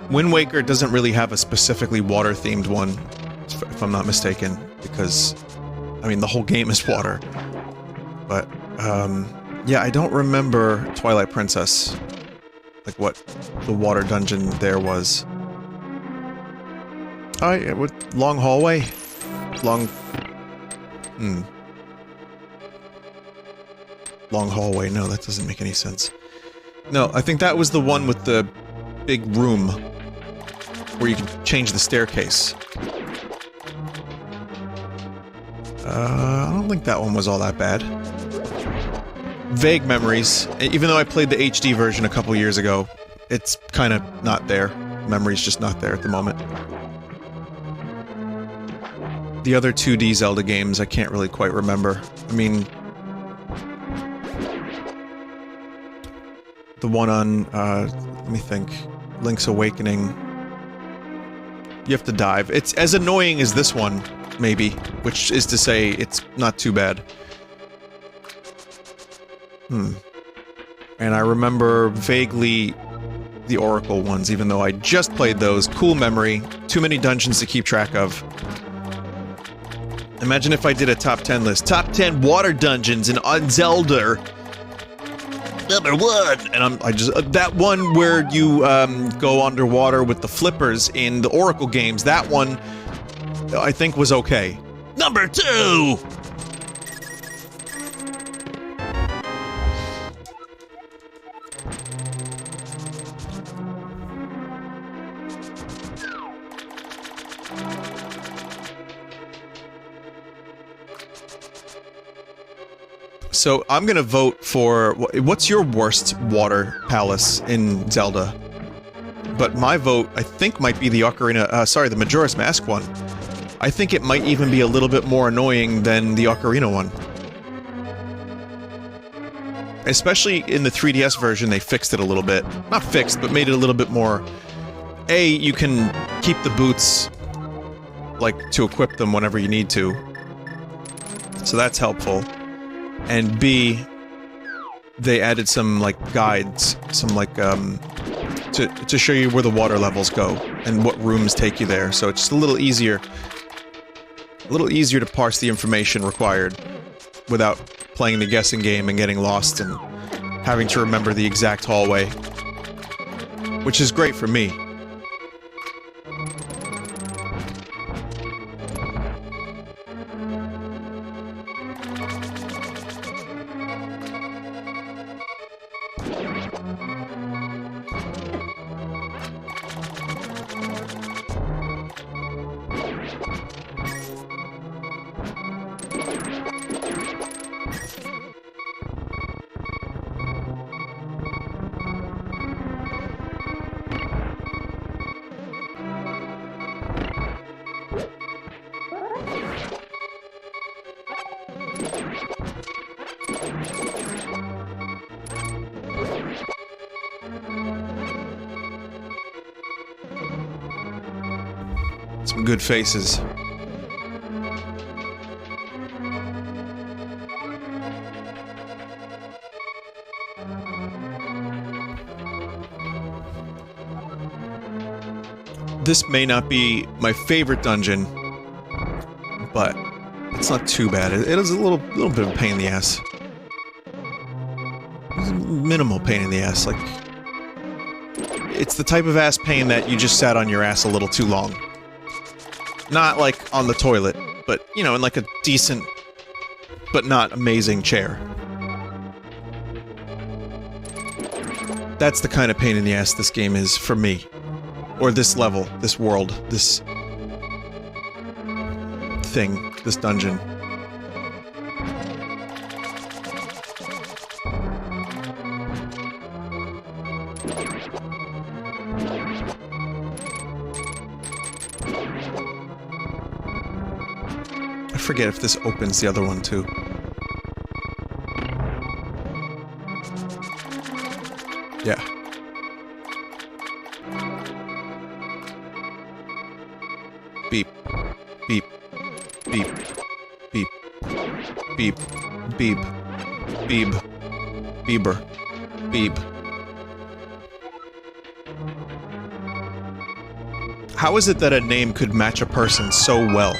Wind Waker doesn't really have a specifically water-themed one, if I'm not mistaken, because, I mean, the whole game is water. But, yeah, I don't remember Twilight Princess, like what the water dungeon there was. Oh, yeah, with long hallway? Long hallway, no, that doesn't make any sense. No, I think that was the one with the big room where you can change the staircase. I don't think that one was all that bad. Vague memories. Even though I played the HD version a couple years ago, it's kind of not there. Memory's just not there at the moment. The other 2D Zelda games, I can't really quite remember. I mean... the one on, let me think, Link's Awakening. You have to dive. It's as annoying as this one, maybe, which is to say, it's not too bad. And I remember vaguely the Oracle ones, even though I just played those. Cool memory. Too many dungeons to keep track of. Imagine if I did a top 10 list. Top 10 water dungeons on Zelda. Number 1! And I just, that one where you, go underwater with the flippers in the Oracle games, that one, I think was okay. Number 2! So, I'm gonna vote for... what's your worst water palace in Zelda? But my vote, I think, might be the Ocarina... sorry, the Majora's Mask one. I think it might even be a little bit more annoying than the Ocarina one. Especially in the 3DS version, they fixed it a little bit. Not fixed, but made it a little bit more... A, you can keep the boots, like, to equip them whenever you need to. So that's helpful. And B, they added some, like, guides, some, like, to show you where the water levels go, and what rooms take you there, so it's just a little easier to parse the information required, without playing the guessing game and getting lost and having to remember the exact hallway. Which is great for me. Some good faces. This may not be my favorite dungeon, but it's not too bad. It is a little bit of a pain in the ass. It's a minimal pain in the ass, like... It's the type of ass pain that you just sat on your ass a little too long. Not, like, on the toilet, but, you know, in, like, a decent, but not amazing chair. That's the kind of pain in the ass this game is, for me. Or this level, this world, this thing, this dungeon. I forget if this opens the other one too. Yeah. Beep. Beep. Beep. Beep. Beep. Beep. Beep. Bieber. Beep. How is it that a name could match a person so well?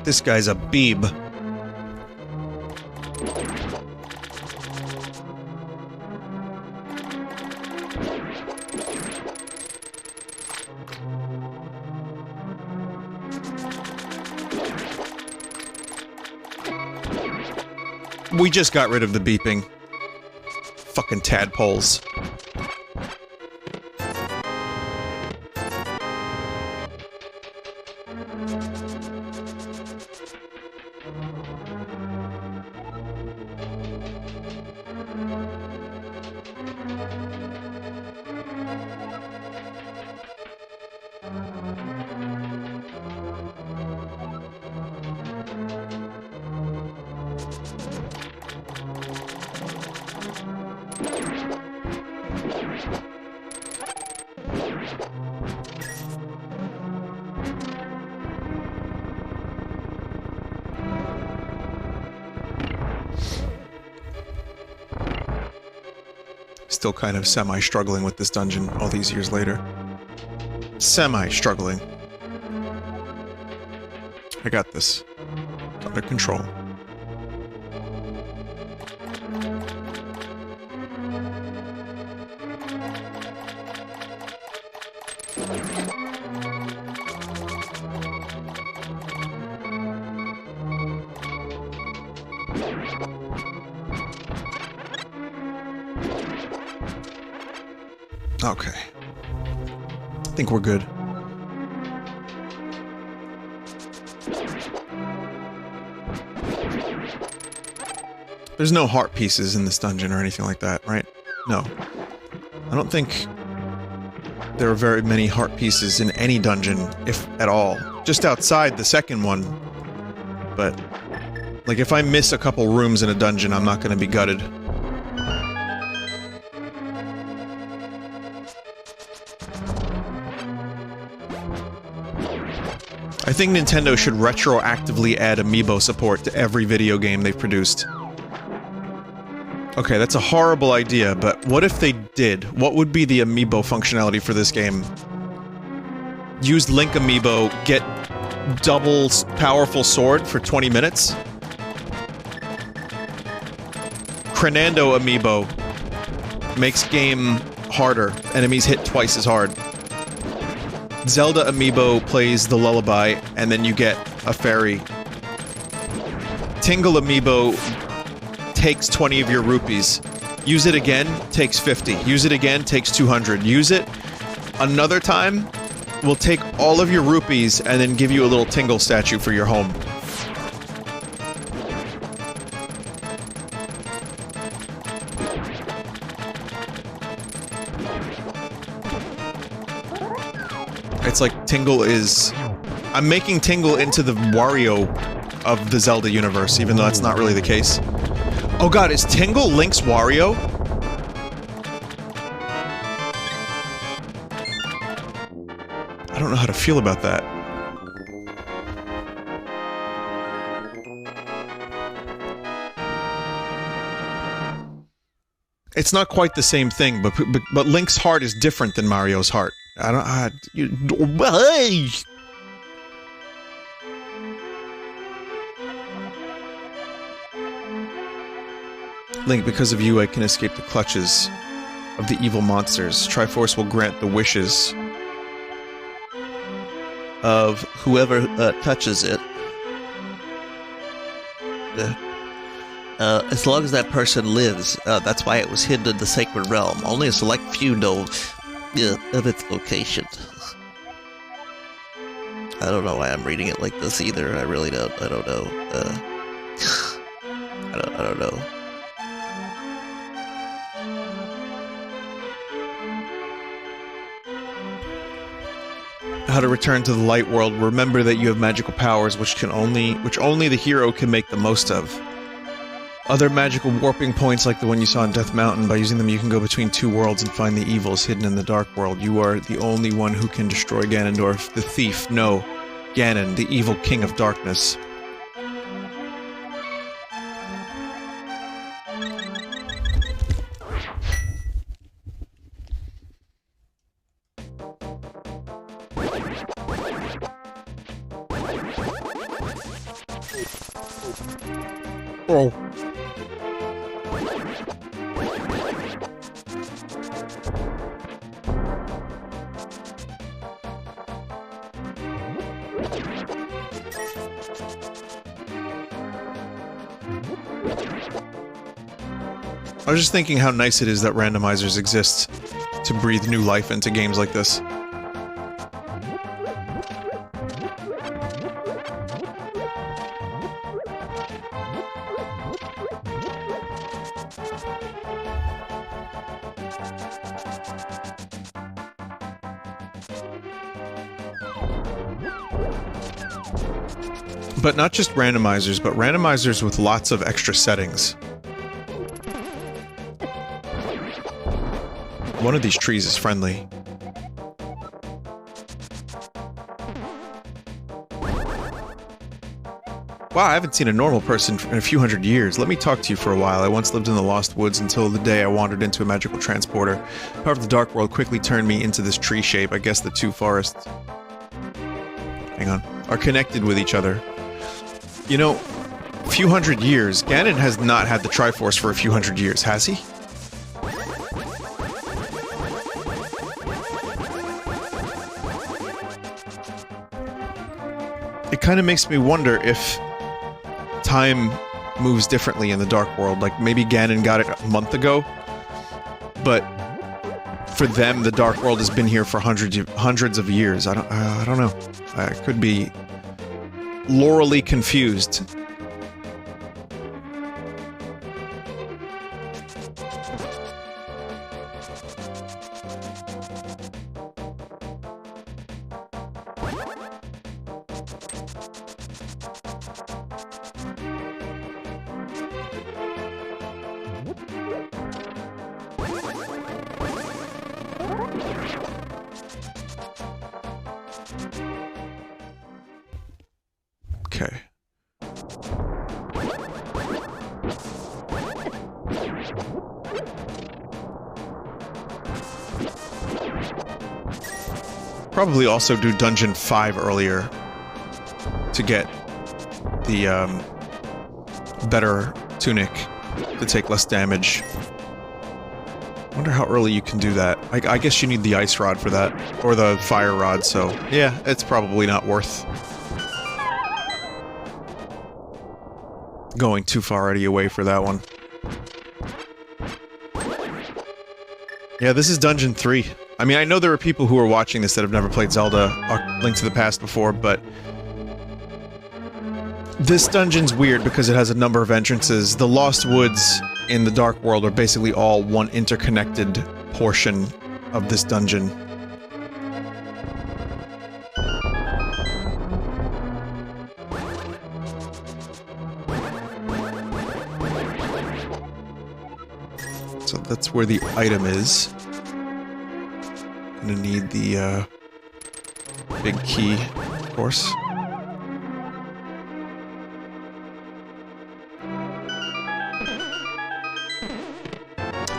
This guy's a beeb. We just got rid of the beeping. Fucking tadpoles. Still kind of semi-struggling with this dungeon all these years later. Semi-struggling. I got this. It's under control. Okay. I think we're good. There's no heart pieces in this dungeon or anything like that, right? No. I don't think there are very many heart pieces in any dungeon, if at all. Just outside the second one. But, like, if I miss a couple rooms in a dungeon, I'm not gonna be gutted. I think Nintendo should retroactively add amiibo support to every video game they've produced. Okay, that's a horrible idea, but what if they did? What would be the amiibo functionality for this game? Use Link amiibo, get double powerful sword for 20 minutes? Crenando amiibo makes game harder. Enemies hit twice as hard. Zelda amiibo plays the lullaby, and then you get a fairy. Tingle amiibo takes 20 of your rupees. Use it again, takes 50. Use it again, takes 200. Use it another time, will take all of your rupees and then give you a little Tingle statue for your home. It's like Tingle is... I'm making Tingle into the Wario of the Zelda universe, even though that's not really the case. Oh god, is Tingle Link's Wario? I don't know how to feel about that. It's not quite the same thing, but Link's heart is different than Mario's heart. I don't... Link, because of you, I can escape the clutches of the evil monsters. Triforce will grant the wishes of whoever touches it. as long as that person lives. That's why it was hidden in the sacred realm. Only a select few know of its location. I don't know why I'm reading it like this either. I really don't. I don't know. I don't know. How to return to the light world. Remember that you have magical powers which only the hero can make the most of. Other magical warping points like the one you saw in Death Mountain. By using them you can go between two worlds and find the evils hidden in the dark world. You are the only one who can destroy Ganondorf, the thief. No, Ganon, the evil king of darkness. Oh. I was just thinking how nice it is that randomizers exist to breathe new life into games like this. But not just randomizers, but randomizers with lots of extra settings. One of these trees is friendly. Wow, I haven't seen a normal person in a few hundred years. Let me talk to you for a while. I once lived in the Lost Woods until the day I wandered into a magical transporter. However, the Dark World quickly turned me into this tree shape. I guess the two forests... hang on. Are connected with each other. You know, a few hundred years. Ganon has not had the Triforce for a few hundred years, has he? It kind of makes me wonder if time moves differently in the Dark World. Like, maybe Ganon got it a month ago, but for them, the Dark World has been here for hundreds of years. I don't know. I could be laurally confused. Okay. Probably also do Dungeon 5 earlier to get the better tunic to take less damage. Wonder how early you can do that. I guess you need the ice rod for that, or the fire rod, so yeah, it's probably not worth going too far out of your way for that one. Yeah, this is Dungeon 3. I mean, I know there are people who are watching this that have never played Zelda or Link to the Past before, but this dungeon's weird because it has a number of entrances. The Lost Woods in the Dark World are basically all one interconnected portion of this dungeon. So that's where the item is. Gonna need the big key, of course.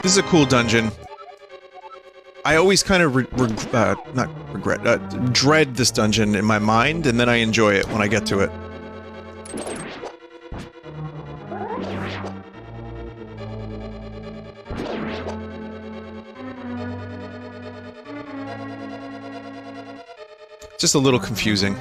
This is a cool dungeon. I always kind of dread this dungeon in my mind, and then I enjoy it when I get to it. Just a little confusing.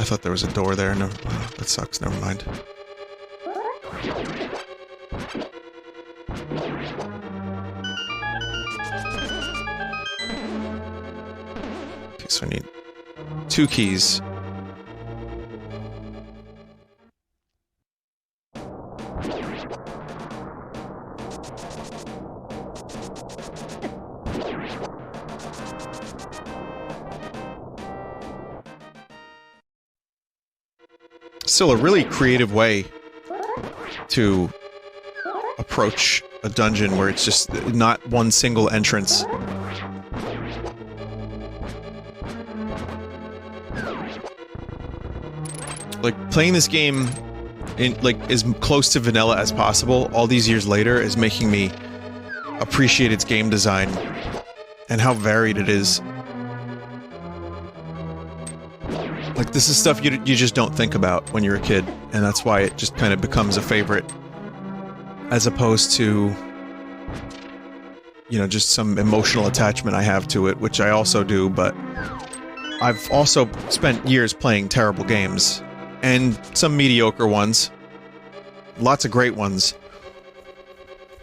I thought there was a door there. No, that sucks. Never mind. Okay, so I need 2 keys. Still a really creative way to approach a dungeon where it's just not one single entrance. Like, playing this game in, like, as close to vanilla as possible all these years later is making me appreciate its game design and how varied it is. Like, this is stuff you just don't think about when you're a kid, and that's why it just kind of becomes a favorite, as opposed to, you know, just some emotional attachment I have to it, which I also do, but I've also spent years playing terrible games, and some mediocre ones, lots of great ones,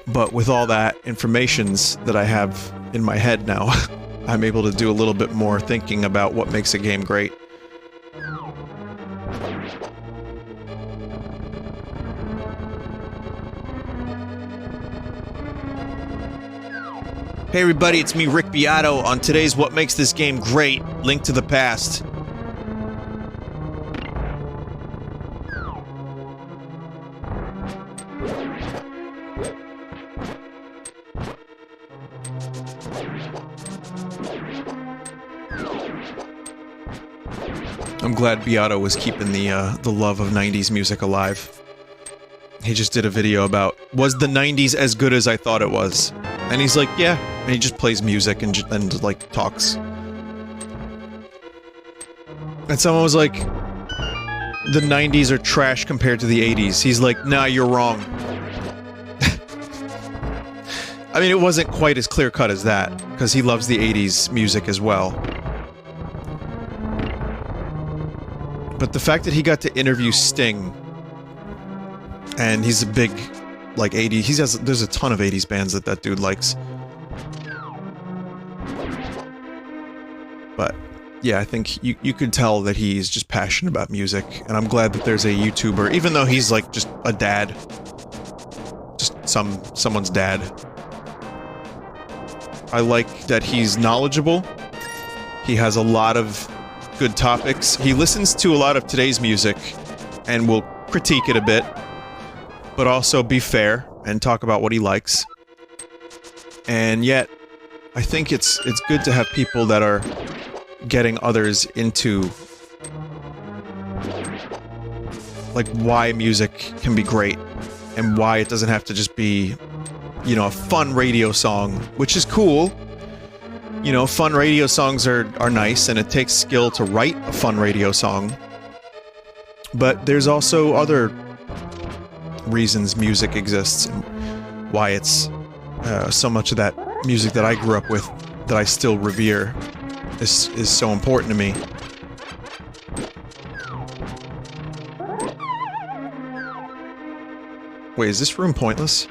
but with all that informations that I have in my head now, I'm able to do a little bit more thinking about what makes a game great. Hey everybody, it's me, Rick Beato, on today's What Makes This Game Great, Link to the Past. I'm glad Beato was keeping the love of 90s music alive. He just did a video about, was the 90s as good as I thought it was? And he's like, yeah. And he just plays music and like, talks. And someone was like, the 90s are trash compared to the 80s. He's like, nah, you're wrong. I mean, it wasn't quite as clear-cut as that, because he loves the 80s music as well. But the fact that he got to interview Sting, and he's a big, like, 80s, there's a ton of 80s bands that dude likes. But, yeah, I think you could tell that he's just passionate about music, and I'm glad that there's a YouTuber, even though he's, like, just a dad. Just someone's dad. I like that he's knowledgeable. He has a lot of good topics. He listens to a lot of today's music, and will critique it a bit, but also be fair and talk about what he likes. And yet, I think it's good to have people that are getting others into, like, why music can be great, and why it doesn't have to just be, you know, a fun radio song, which is cool. You know, fun radio songs are nice, and it takes skill to write a fun radio song. But there's also other reasons music exists, and why it's so much of that music that I grew up with, that I still revere, is so important to me. Wait, is this room pointless?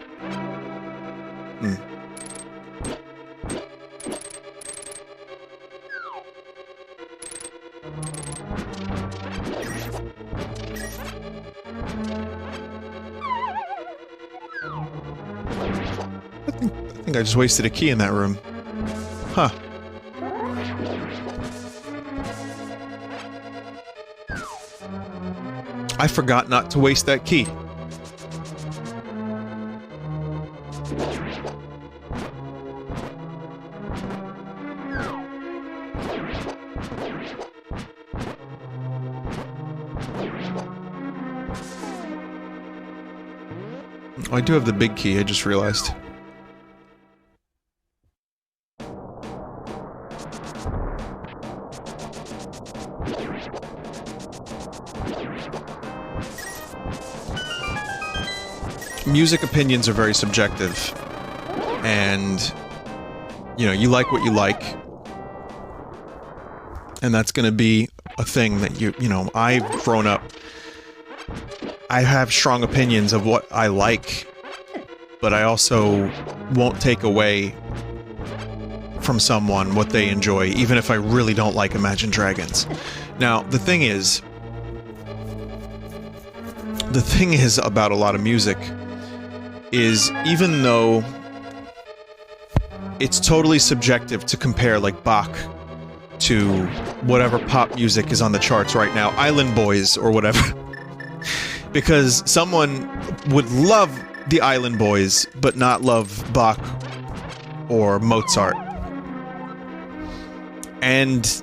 I think I just wasted a key in that room. Huh. I forgot not to waste that key. Oh, I do have the big key, I just realized. Music opinions are very subjective, and, you know, you like what you like, and that's gonna be a thing that you know, I've grown up. I have strong opinions of what I like, but I also won't take away from someone what they enjoy, even if I really don't like Imagine Dragons. Now, the thing is about a lot of music is, even though it's totally subjective to compare, like, Bach to whatever pop music is on the charts right now, Island Boys or whatever, because someone would love the Island Boys but not love Bach or Mozart. And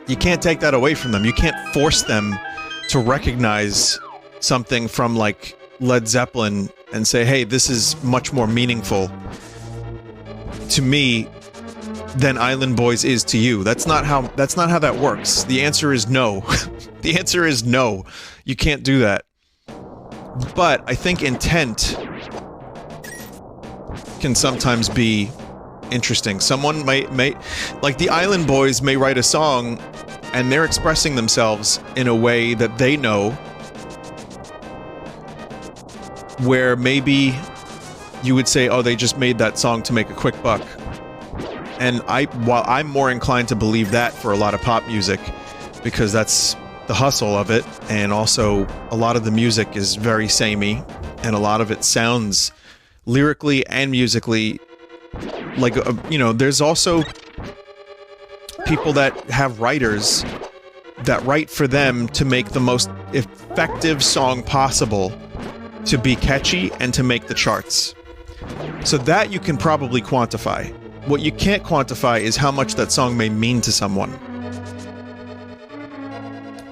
you can't take that away from them. You can't force them to recognize something from, like, Led Zeppelin and say, hey, this is much more meaningful to me than Island Boys is to you. That's not how that works. The answer is no. The answer is no. You can't do that. But I think intent can sometimes be interesting. Someone may like the Island Boys may write a song and they're expressing themselves in a way that they know, where maybe you would say, oh, they just made that song to make a quick buck. And while I'm more inclined to believe that for a lot of pop music, because that's the hustle of it, and also a lot of the music is very samey, and a lot of it sounds lyrically and musically like, you know, there's also people that have writers that write for them to make the most effective song possible, to be catchy and to make the charts. So that you can probably quantify. What you can't quantify is how much that song may mean to someone.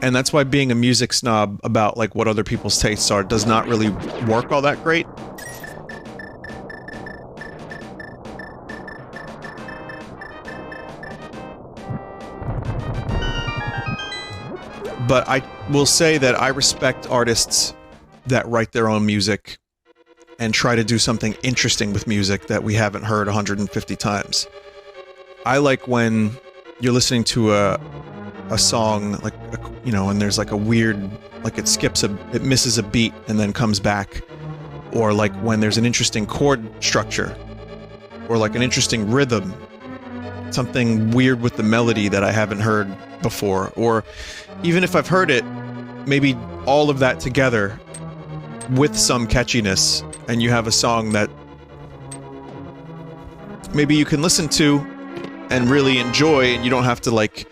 And that's why being a music snob about, like, what other people's tastes are does not really work all that great. But I will say that I respect artists that write their own music and try to do something interesting with music that we haven't heard 150 times. I like when you're listening to a song, like, you know, and there's like a weird, like it misses a beat and then comes back. Or like when there's an interesting chord structure, or like an interesting rhythm, something weird with the melody that I haven't heard before. Or even if I've heard it, maybe all of that together with some catchiness, and you have a song that maybe you can listen to and really enjoy, and you don't have to, like,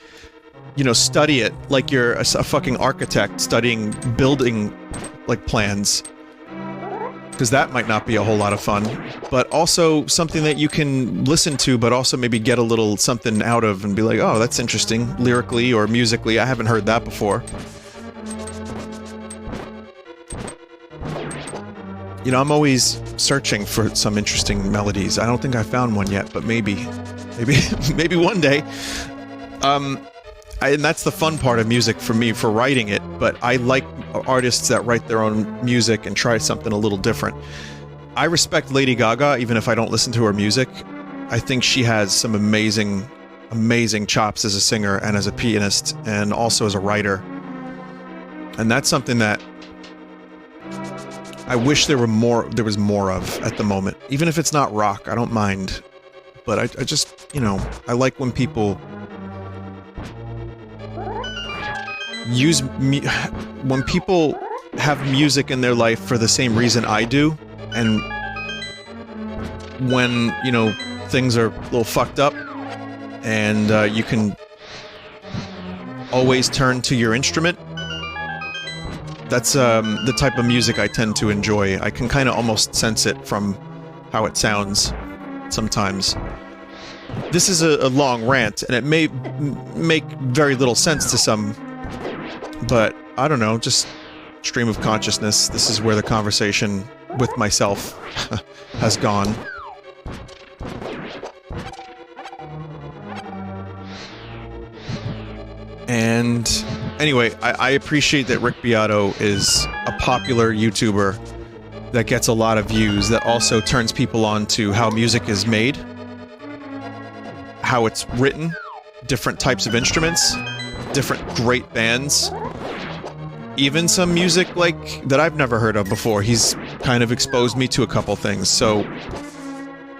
you know, study it like you're a fucking architect studying building, like, plans, because that might not be a whole lot of fun. But also something that you can listen to, but also maybe get a little something out of and be like, oh, that's interesting, lyrically or musically. I haven't heard that before. You know, I'm always searching for some interesting melodies. I don't think I found one yet, but maybe one day. And that's the fun part of music for me, for writing it. But I like artists that write their own music and try something a little different. I respect Lady Gaga, even if I don't listen to her music. I think she has some amazing, amazing chops as a singer and as a pianist, and also as a writer. And that's something that I wish there was more of at the moment. Even if it's not rock, I don't mind. But I just, you know, I like when people when people have music in their life for the same reason I do, and when, you know, things are a little fucked up, and you can always turn to your instrument. That's the type of music I tend to enjoy. I can kind of almost sense it from how it sounds sometimes. This is a long rant, and it may make very little sense to some, but I don't know, just stream of consciousness. This is where the conversation with myself has gone. And anyway, I appreciate that Rick Beato is a popular YouTuber that gets a lot of views, that also turns people on to how music is made, how it's written, different types of instruments, different great bands. Even some music, like, that I've never heard of before. He's kind of exposed me to a couple things, so...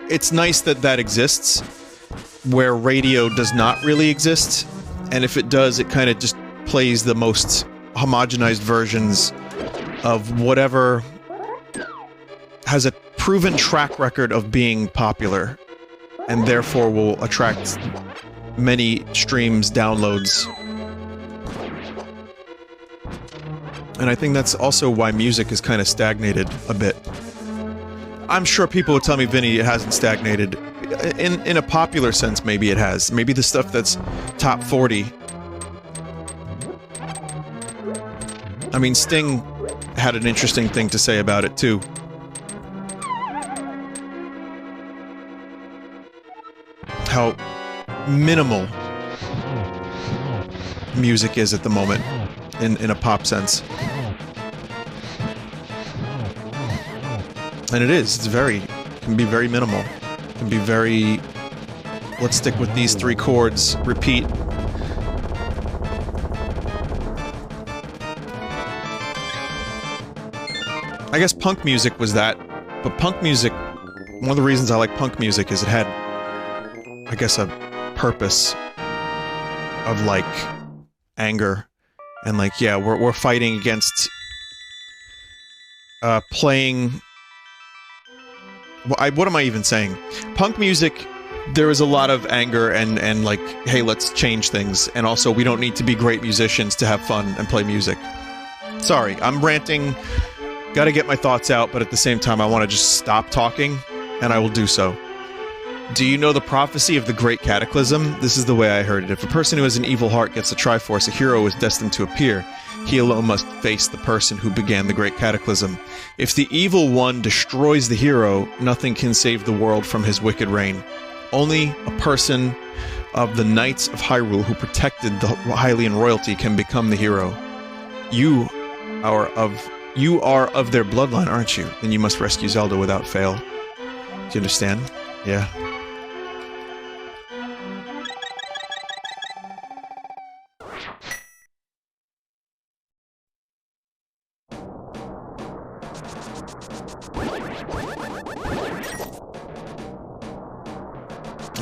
It's nice that that exists, where radio does not really exist, and if it does, it kind of just plays the most homogenized versions of whatever has a proven track record of being popular, and therefore will attract many streams, downloads. And I think that's also why music has kind of stagnated a bit. I'm sure people will tell me, Vinny, it hasn't stagnated. In a popular sense, maybe it has. Maybe the stuff that's top 40. I mean, Sting had an interesting thing to say about it, too. How minimal music is at the moment, in a pop sense. And it is. It's can be very minimal. It can be very... Let's stick with these 3 chords. Repeat. I guess punk music was that. But punk music... One of the reasons I like punk music is it had... I guess a purpose of, like, anger. And, like, yeah, we're fighting against... playing... What am I even saying? Punk music, there is a lot of anger and like, hey, let's change things. And also, we don't need to be great musicians to have fun and play music. Sorry, I'm ranting. Gotta get my thoughts out, but at the same time, I want to just stop talking, and I will do so. Do you know the prophecy of the Great Cataclysm? This is the way I heard it. If a person who has an evil heart gets a Triforce, a hero is destined to appear. He alone must face the person who began the Great Cataclysm. If the evil one destroys the hero, nothing can save the world from his wicked reign. Only a person of the Knights of Hyrule who protected the Hylian royalty can become the hero. You are of their bloodline, aren't you? Then you must rescue Zelda without fail. Do you understand? Yeah.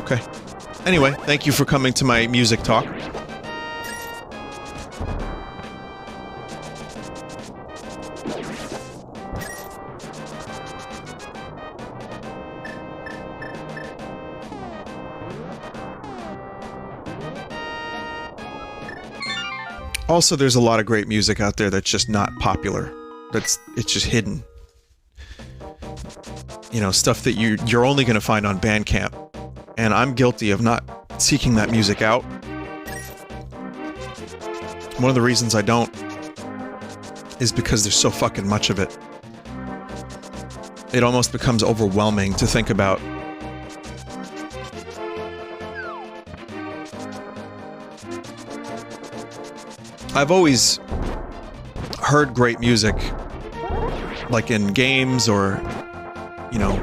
Okay. Anyway, thank you for coming to my music talk. Also, there's a lot of great music out there that's just not popular. It's just hidden. You know, stuff that you're only going to find on Bandcamp. And I'm guilty of not seeking that music out. One of the reasons I don't is because there's so fucking much of it. It almost becomes overwhelming to think about. I've always heard great music, like in games or, you know,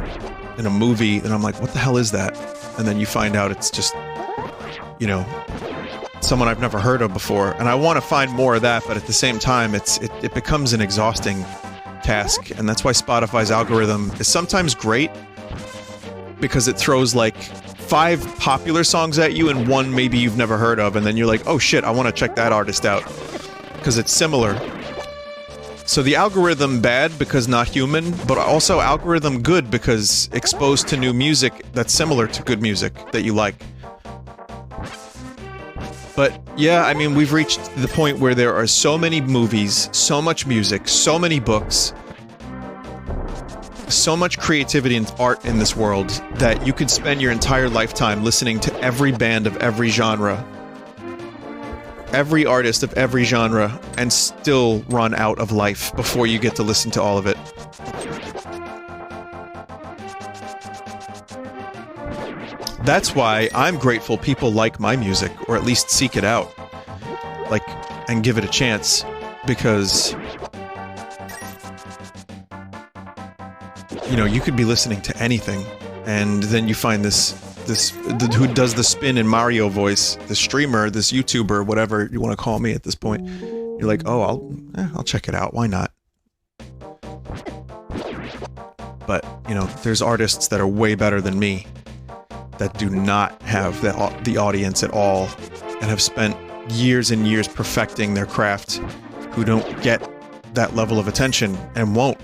in a movie, and I'm like, what the hell is that? And then you find out it's just, you know, someone I've never heard of before. And I want to find more of that, but at the same time, it becomes an exhausting task. And that's why Spotify's algorithm is sometimes great, because it throws like 5 popular songs at you and one maybe you've never heard of, and then you're like, oh shit, I want to check that artist out, because it's similar. So the algorithm bad because not human, but also algorithm good because exposed to new music that's similar to good music that you like. But yeah, I mean, we've reached the point where there are so many movies, so much music, so many books, so much creativity and art in this world that you could spend your entire lifetime listening to every band of every genre, every artist of every genre, and still run out of life before you get to listen to all of it. That's why I'm grateful people like my music, or at least seek it out, like, and give it a chance, because, you know, you could be listening to anything, and then you find this who does the spin in Mario voice, the streamer, this YouTuber, whatever you want to call me at this point. You're like, oh, I'll check it out. Why not? But, you know, there's artists that are way better than me that do not have the audience at all and have spent years and years perfecting their craft, who don't get that level of attention and won't.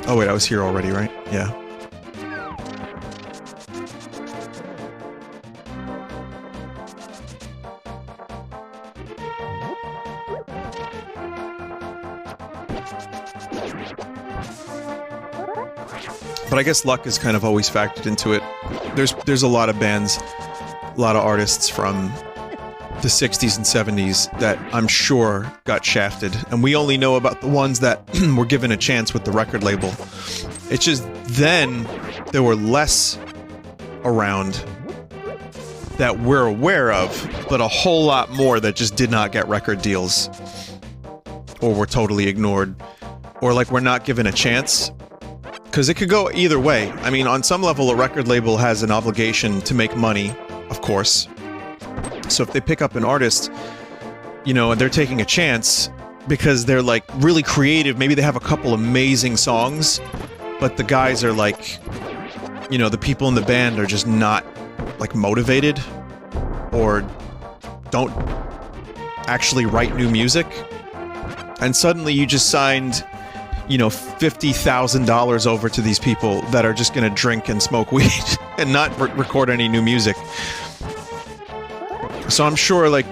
Oh wait, I was here already, right? Yeah. But I guess luck is kind of always factored into it. There's a lot of bands, a lot of artists from the 60s and 70s that I'm sure got shafted, and we only know about the ones that were given a chance with the record label. It's just then there were less around that we're aware of, but a whole lot more that just did not get record deals, or were totally ignored, or like we're not given a chance. Because it could go either way. I mean, on some level, a record label has an obligation to make money, of course. So if they pick up an artist, you know, and they're taking a chance because they're like really creative, maybe they have a couple amazing songs, but the guys are like, you know, the people in the band are just not like motivated or don't actually write new music. And suddenly you just signed, you know, $50,000 over to these people that are just gonna drink and smoke weed and not record any new music. So I'm sure, like,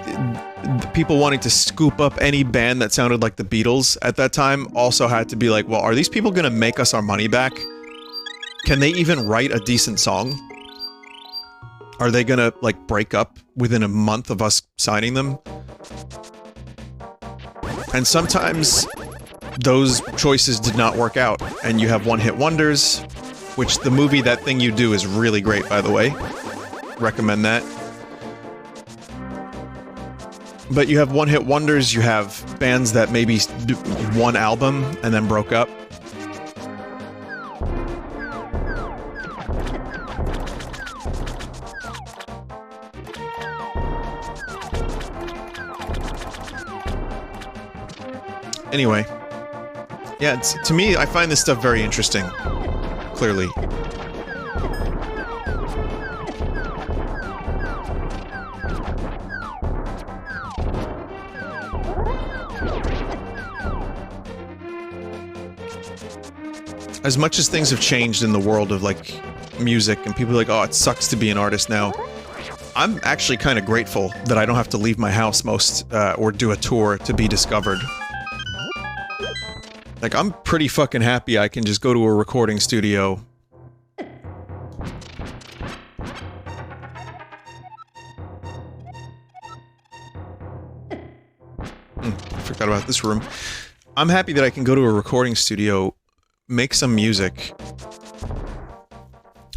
people wanting to scoop up any band that sounded like the Beatles at that time also had to be like, well, are these people gonna make us our money back? Can they even write a decent song? Are they gonna, like, break up within a month of us signing them? And sometimes those choices did not work out, and you have one-hit wonders, which the movie That Thing You Do is really great, by the way. Recommend that. But you have one-hit wonders, you have bands that maybe do one album and then broke up. Anyway. Yeah, to me, I find this stuff very interesting. Clearly. As much as things have changed in the world of, like, music, and people are like, oh, it sucks to be an artist now, I'm actually kind of grateful that I don't have to leave my house or do a tour to be discovered. Like, I'm pretty fucking happy I can just go to a recording studio. Forgot about this room. I'm happy that I can go to a recording studio, make some music,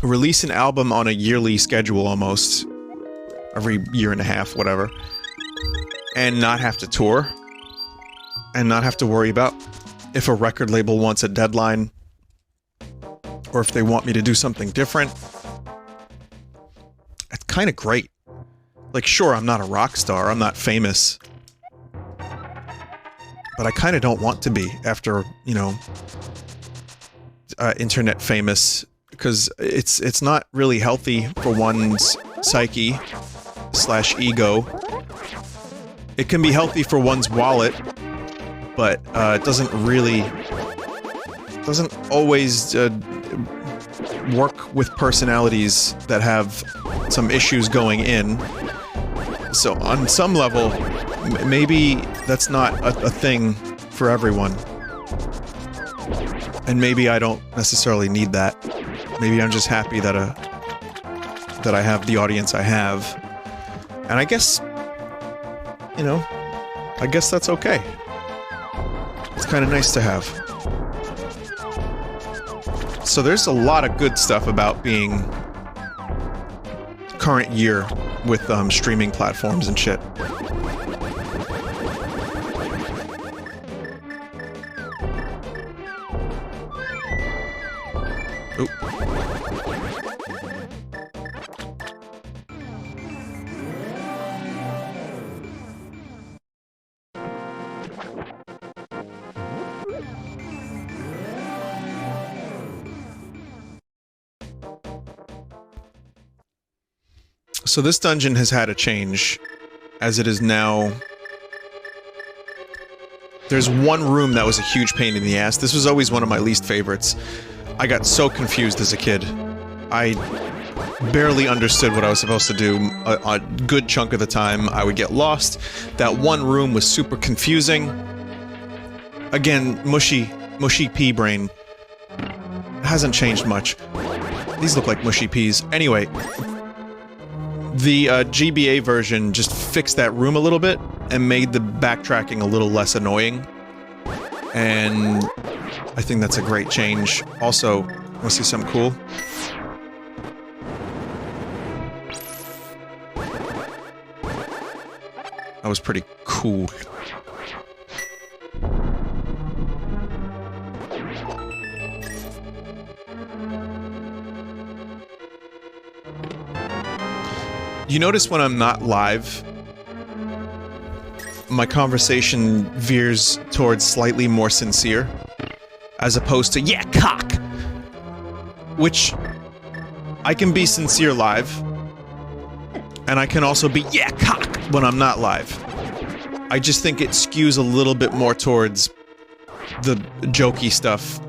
release an album on a yearly schedule almost, every year and a half, whatever, and not have to tour, and not have to worry about if a record label wants a deadline, or if they want me to do something different. It's kind of great. Like, sure, I'm not a rock star, I'm not famous, but I kind of don't want to be after, you know, internet famous, because it's not really healthy for one's psyche / ego. It can be healthy for one's wallet, but it doesn't always work with personalities that have some issues going in. So on some level, maybe that's not a thing for everyone. And maybe I don't necessarily need that. Maybe I'm just happy that I have the audience I have. And I guess, you know, I guess that's okay. It's kind of nice to have. So there's a lot of good stuff about being current year with streaming platforms and shit. Oop. So this dungeon has had a change, as it is now... There's one room that was a huge pain in the ass. This was always one of my least favorites. I got so confused as a kid. I barely understood what I was supposed to do. A good chunk of the time, I would get lost. That one room was super confusing. Again, mushy pea brain. Hasn't changed much. These look like mushy peas. Anyway, the GBA version just fixed that room a little bit and made the backtracking a little less annoying. And I think that's a great change. Also, wanna see something cool? That was pretty cool. You notice when I'm not live, my conversation veers towards slightly more sincere, as opposed to, yeah, cock! Which, I can be sincere live, and I can also be, yeah, cock, when I'm not live. I just think it skews a little bit more towards the jokey stuff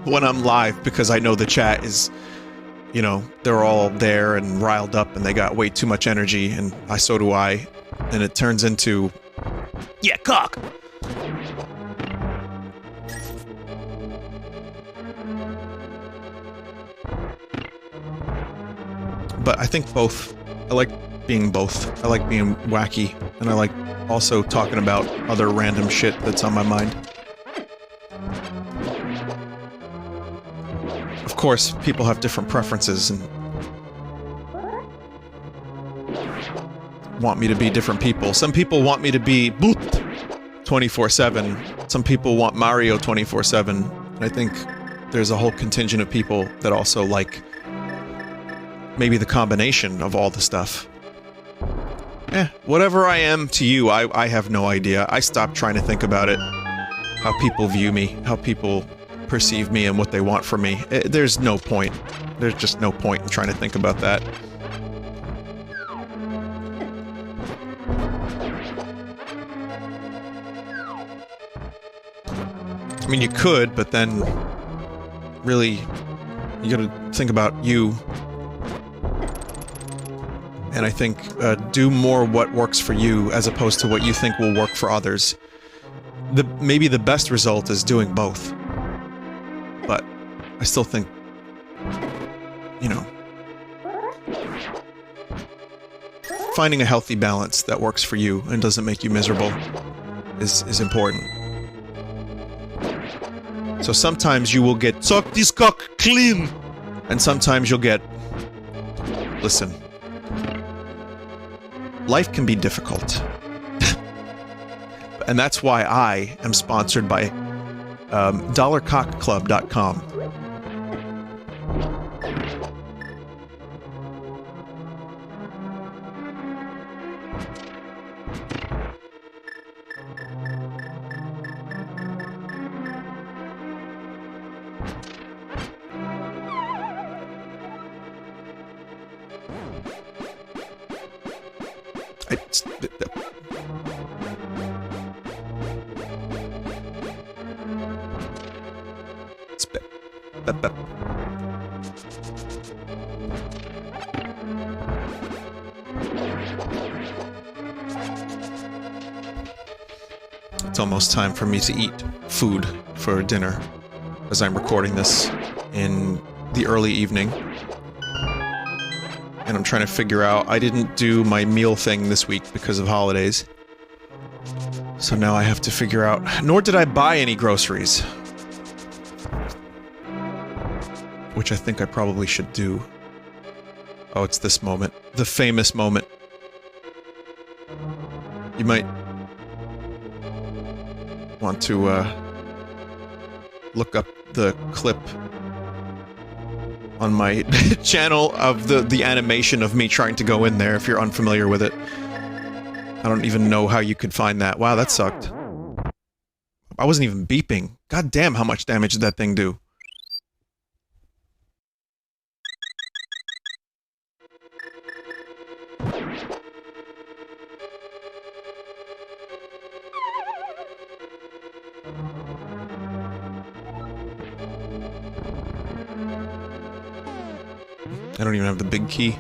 when I'm live, because I know the chat is, you know, they're all there and riled up and they got way too much energy, and so do I. And it turns into, yeah, cock! But I think both. I like being both. I like being wacky, and I like also talking about other random shit that's on my mind. Of course, people have different preferences and want me to be different people. Some people want me to be Boot 24/7. Some people want Mario 24/7. And I think there's a whole contingent of people that also like maybe the combination of all the stuff. Whatever I am to you, I have no idea. I stopped trying to think about it. How people view me, how people perceive me, and what they want from me. There's no point. There's just no point in trying to think about that. I mean, you could, but then really, you gotta think about you. And I think, do more what works for you as opposed to what you think will work for others. Maybe the best result is doing both. But I still think, you know, finding a healthy balance that works for you and doesn't make you miserable is important. So sometimes you will get, suck this cock clean! And sometimes you'll get, listen, life can be difficult. And that's why I am sponsored by dollarcockclub.com. It's almost time for me to eat food for dinner, as I'm recording this in the early evening. And I'm trying to figure out, I didn't do my meal thing this week because of holidays. So now I have to figure out, nor did I buy any groceries. Which I think I probably should do. Oh, it's this moment. The famous moment. You might want to, look up the clip on my channel of the animation of me trying to go in there, if you're unfamiliar with it. I don't even know how you could find that. Wow, that sucked. I wasn't even beeping. God damn, how much damage did that thing do? I don't even have the big key.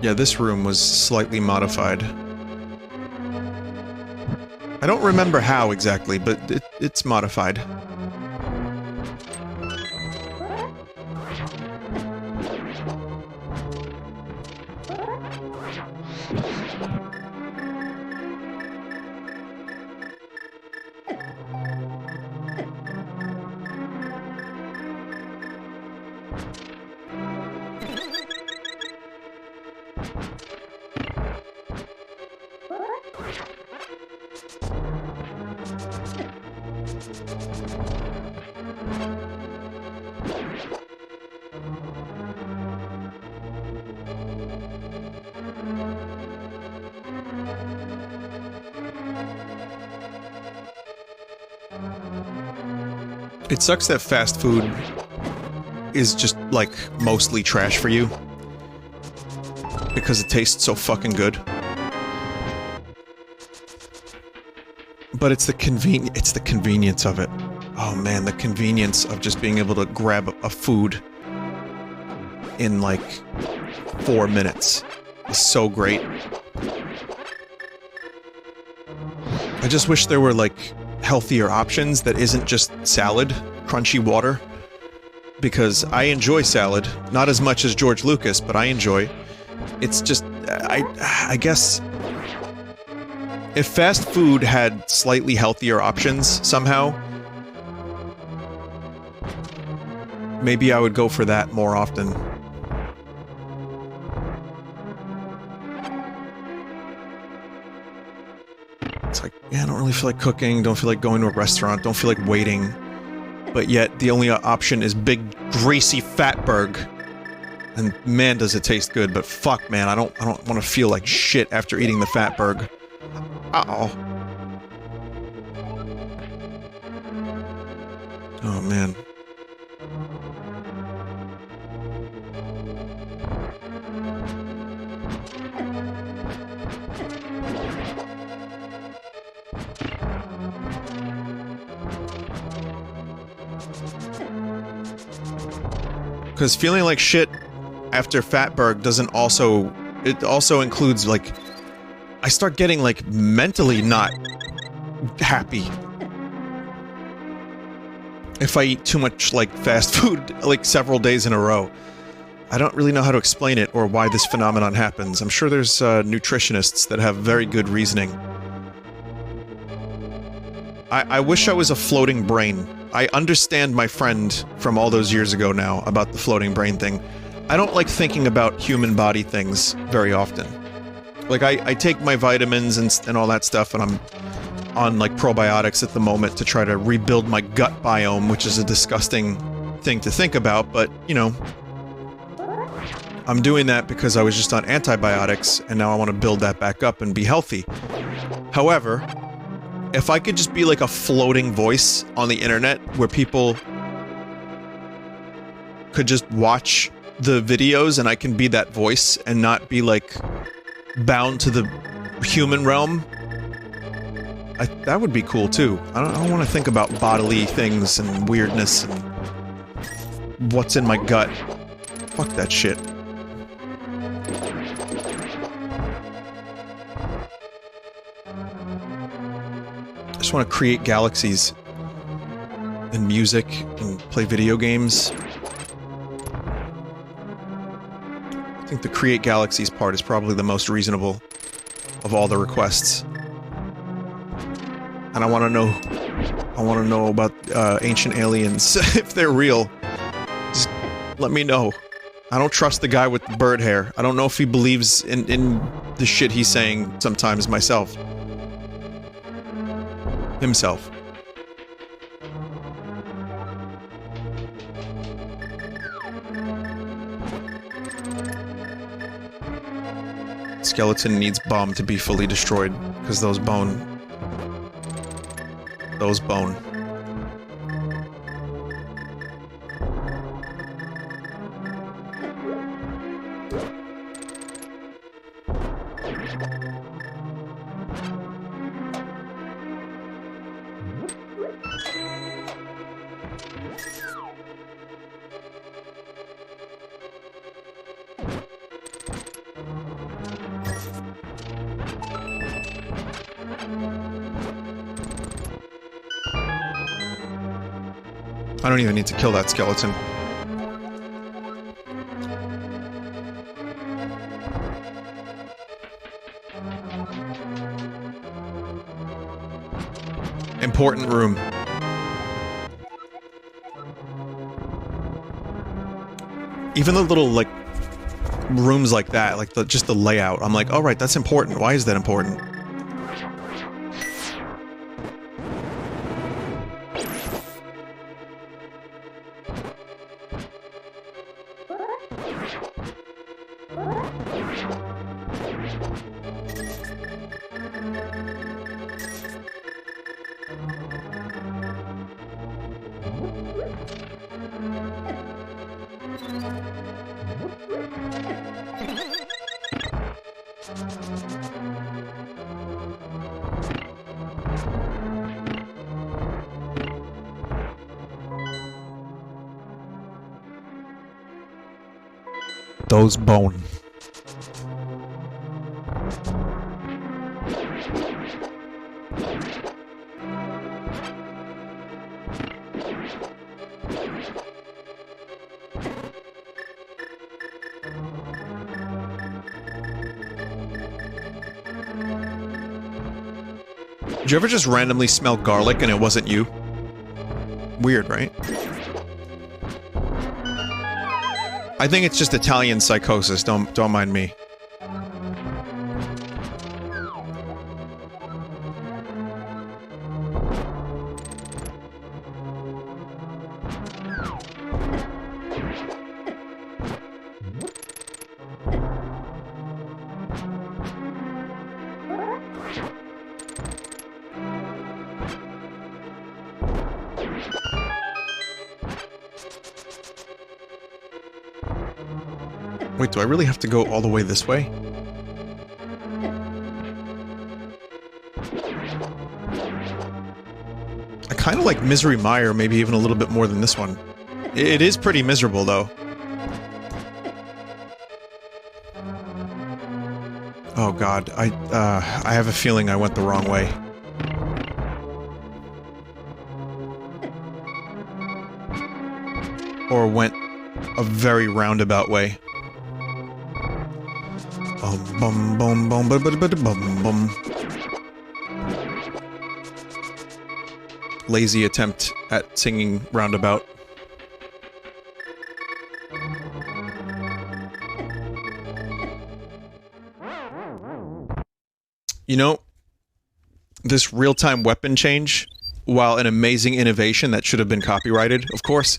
Yeah, this room was slightly modified. I don't remember how exactly, but it's modified. It sucks that fast food is just, like, mostly trash for you. Because it tastes so fucking good. But it's the convenience of it. Oh man, the convenience of just being able to grab a food in, like, 4 minutes is so great. I just wish there were, like, healthier options that isn't just salad, crunchy water. Because I enjoy salad. Not as much as George Lucas, but I enjoy. It's just, I guess... if fast food had slightly healthier options, somehow... maybe I would go for that more often. It's like, yeah, I don't really feel like cooking, don't feel like going to a restaurant, don't feel like waiting. But yet, the only option is big, greasy fatberg. And man, does it taste good, but fuck, man, I don't want to feel like shit after eating the fatberg. Uh-oh. Oh, man. Because feeling like shit after fatberg doesn't also... it also includes, like... I start getting, like, mentally not happy. If I eat too much, like, fast food, like, several days in a row. I don't really know how to explain it or why this phenomenon happens. I'm sure there's, nutritionists that have very good reasoning. I wish I was a floating brain. I understand my friend from all those years ago now about the floating brain thing. I don't like thinking about human body things very often. Like, I take my vitamins and all that stuff, and I'm on, like, probiotics at the moment to try to rebuild my gut biome, which is a disgusting thing to think about, but, you know... I'm doing that because I was just on antibiotics, and now I want to build that back up and be healthy. However, if I could just be like a floating voice on the internet, where people could just watch the videos and I can be that voice and not be, like... bound to the human realm, that would be cool too. I don't want to think about bodily things and weirdness and what's in my gut. Fuck that shit. I just want to create galaxies and music and play video games. I think the create galaxies part is probably the most reasonable of all the requests. And I want to know about ancient aliens. If they're real, just let me know. I don't trust the guy with the bird hair. I don't know if he believes in the shit he's saying sometimes himself. Skeleton needs bomb to be fully destroyed, because those bone. I don't even need to kill that skeleton. Important room. Even the little, like, rooms like that, like, just the layout, I'm like, alright, that's important. Why is that important? Those bone. Did you ever just randomly smell garlic and it wasn't you? Weird, right? I think it's just Italian psychosis, don't mind me. Wait, do I really have to go all the way this way? I kind of like Misery Mire, maybe even a little bit more than this one. It is pretty miserable, though. Oh god, I have a feeling I went the wrong way. Or went a very roundabout way. Bum bum bum bum bum bum bum bum. Lazy attempt at singing roundabout. You know, this real-time weapon change, while an amazing innovation that should have been copyrighted, of course.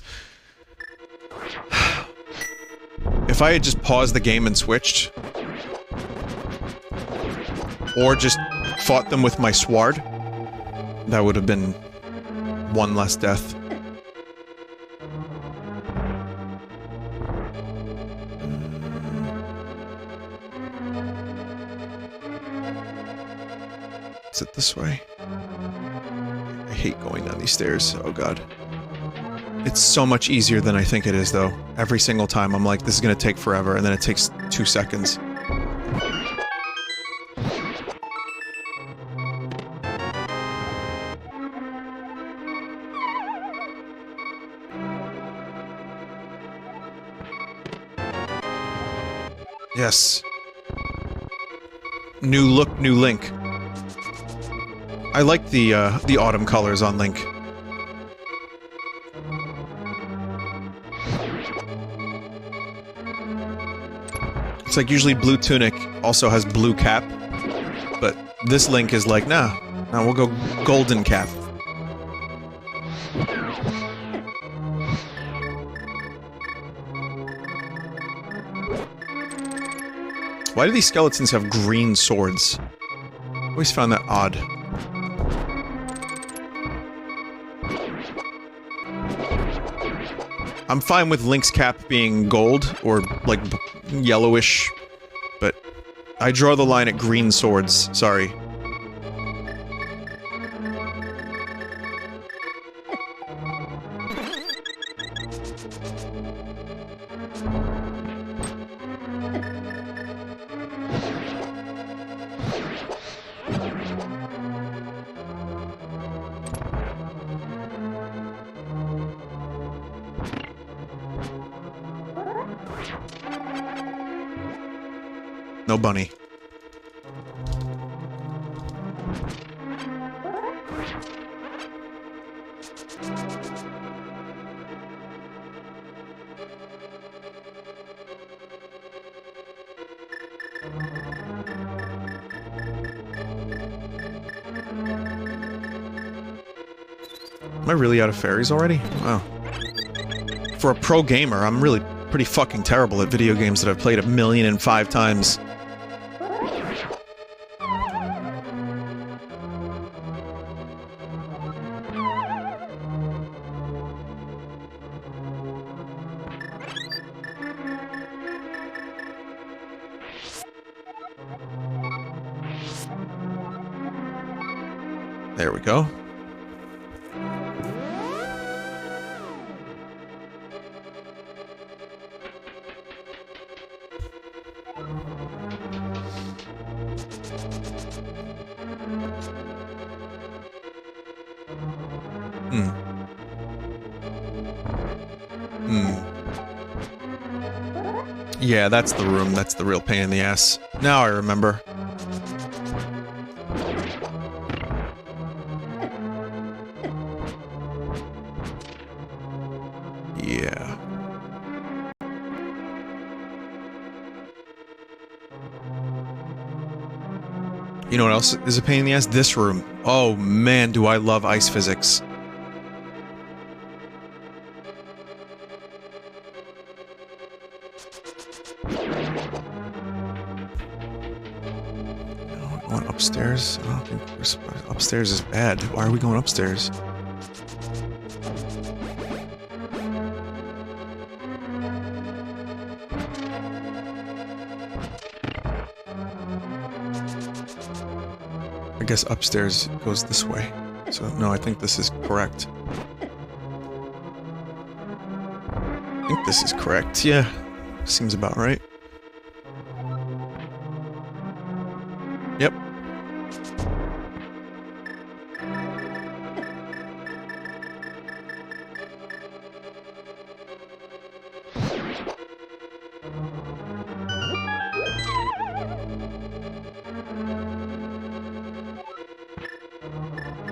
If I had just paused the game and switched, or just fought them with my sword, that would have been one less death. Is it this way? I hate going down these stairs. Oh god. It's so much easier than I think it is, though. Every single time I'm like, this is gonna take forever, and then it takes 2 seconds. Yes. New look, new Link. I like the autumn colors on Link. It's like usually blue tunic also has blue cap, but this Link is like, nah, we'll go golden cap. Why do these skeletons have green swords? Always found that odd. I'm fine with Link's cap being gold, or, like, yellowish, but I draw the line at green swords, sorry. No bunny. Am I really out of fairies already? Wow. For a pro gamer, I'm really pretty fucking terrible at video games that I've played 1,000,005 times. There we go. Yeah, that's the room. That's the real pain in the ass. Now I remember. Yeah. You know what else is a pain in the ass? This room. Oh man, do I love ice physics. Going upstairs? I don't think upstairs is bad. Why are we going upstairs? I guess upstairs goes this way. So, no, I think this is correct. I think this is correct, yeah. Seems about right. Yep.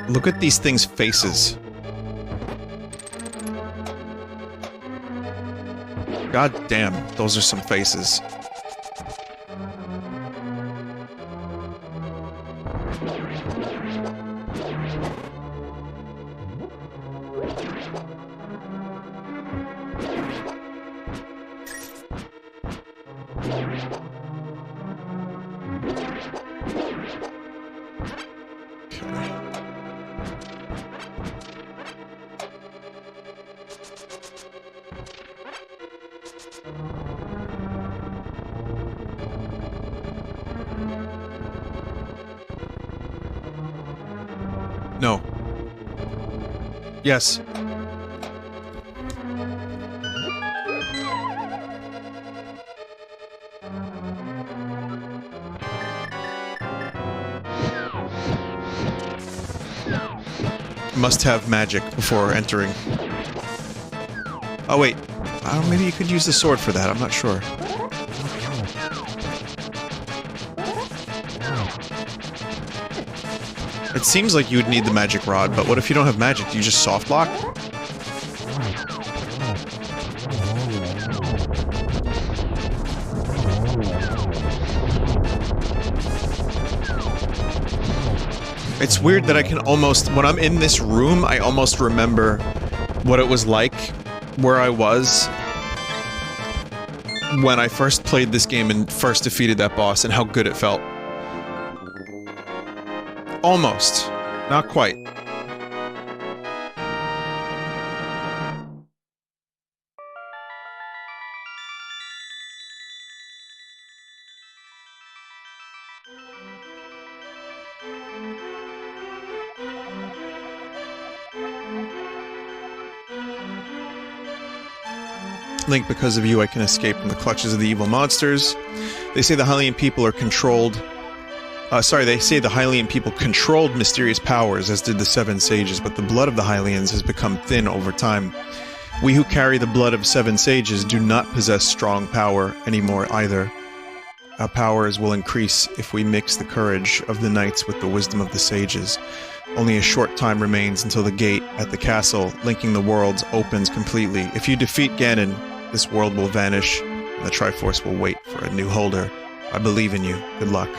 Look at these things' faces. God damn, those are some faces. No. Yes. Must have magic before entering. Oh wait. Maybe you could use the sword for that, I'm not sure. It seems like you would need the magic rod, but what if you don't have magic? Do you just soft lock? It's weird that I can almost, when I'm in this room, I almost remember what it was like, where I was when I first played this game and first defeated that boss, and how good it felt. Almost. Not quite. Link, because of you, I can escape from the clutches of the evil monsters. They say the Hylian people are controlled... they say the Hylian people controlled mysterious powers, as did the Seven Sages, but the blood of the Hylians has become thin over time. We who carry the blood of 7 sages do not possess strong power anymore either. Our powers will increase if we mix the courage of the knights with the wisdom of the sages. Only a short time remains until the gate at the castle, linking the worlds, opens completely. If you defeat Ganon, this world will vanish, and the Triforce will wait for a new holder. I believe in you. Good luck.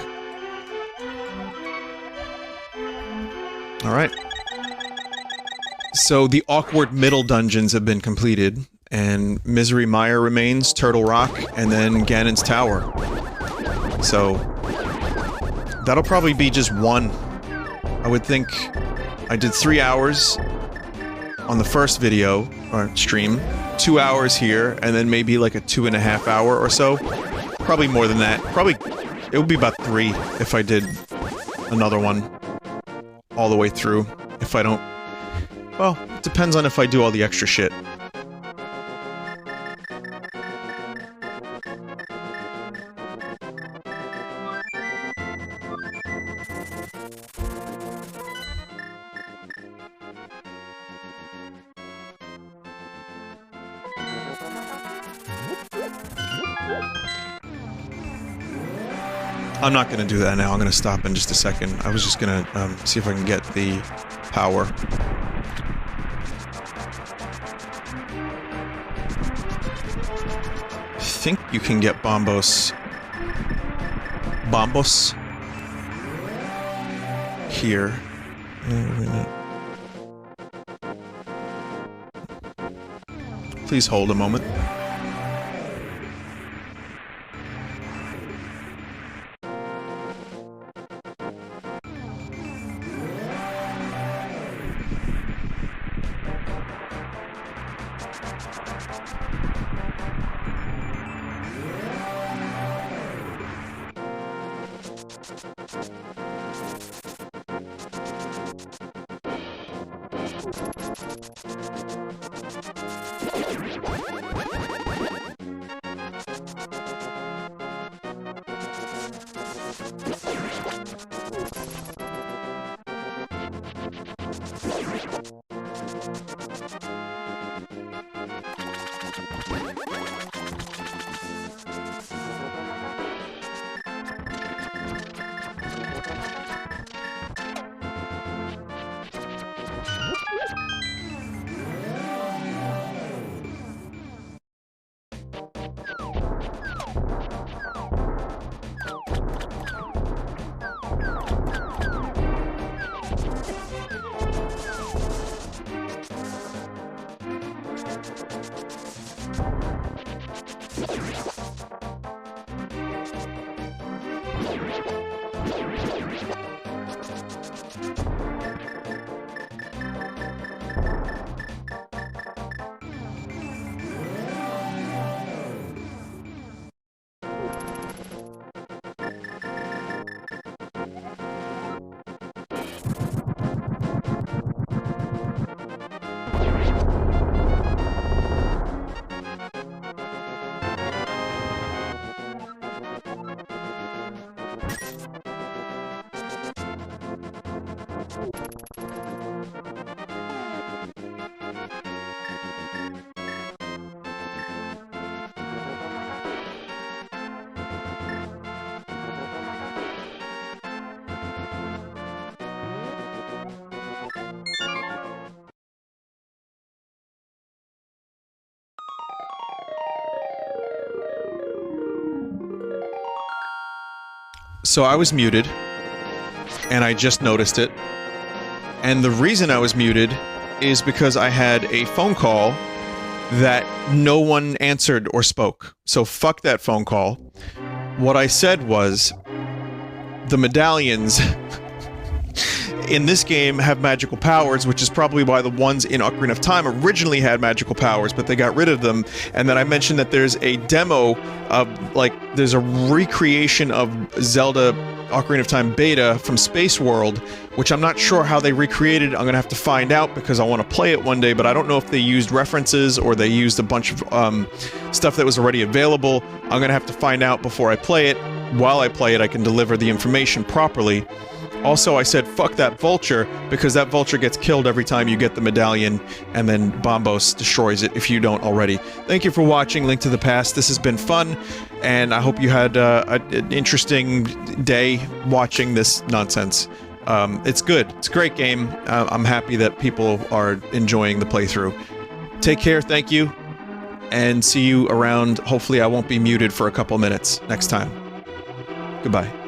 Alright. So the awkward middle dungeons have been completed, and Misery Mire remains, Turtle Rock, and then Ganon's Tower. So that'll probably be just one. I would think I did 3 hours on the first video, or stream, 2 hours here, and then maybe like a 2.5 hour or so. Probably more than that. Probably, it would be about 3 if I did another one all the way through. If I don't... Well, it depends on if I do all the extra shit. I'm not gonna do that now. I'm gonna stop in just a second. I was just gonna see if I can get the power. I think you can get Bombos here. Please hold a moment. So I was muted, and I just noticed it. And the reason I was muted is because I had a phone call that no one answered or spoke. So fuck that phone call. What I said was, the medallions in this game have magical powers, which is probably why the ones in Ocarina of Time originally had magical powers, but they got rid of them. And then I mentioned that there's a demo of, like, there's a recreation of Zelda Ocarina of Time beta from Space World, which I'm not sure how they recreated. I'm gonna have to find out because I want to play it one day, but I don't know if they used references or they used a bunch of stuff that was already available. I'm gonna have to find out before I play it. While I play it, I can deliver the information properly. Also, I said, fuck that vulture, because that vulture gets killed every time you get the medallion, and then Bombos destroys it if you don't already. Thank you for watching Link to the Past. This has been fun, and I hope you had an interesting day watching this nonsense. It's good. It's a great game. I'm happy that people are enjoying the playthrough. Take care, thank you, and see you around. Hopefully I won't be muted for a couple minutes next time. Goodbye.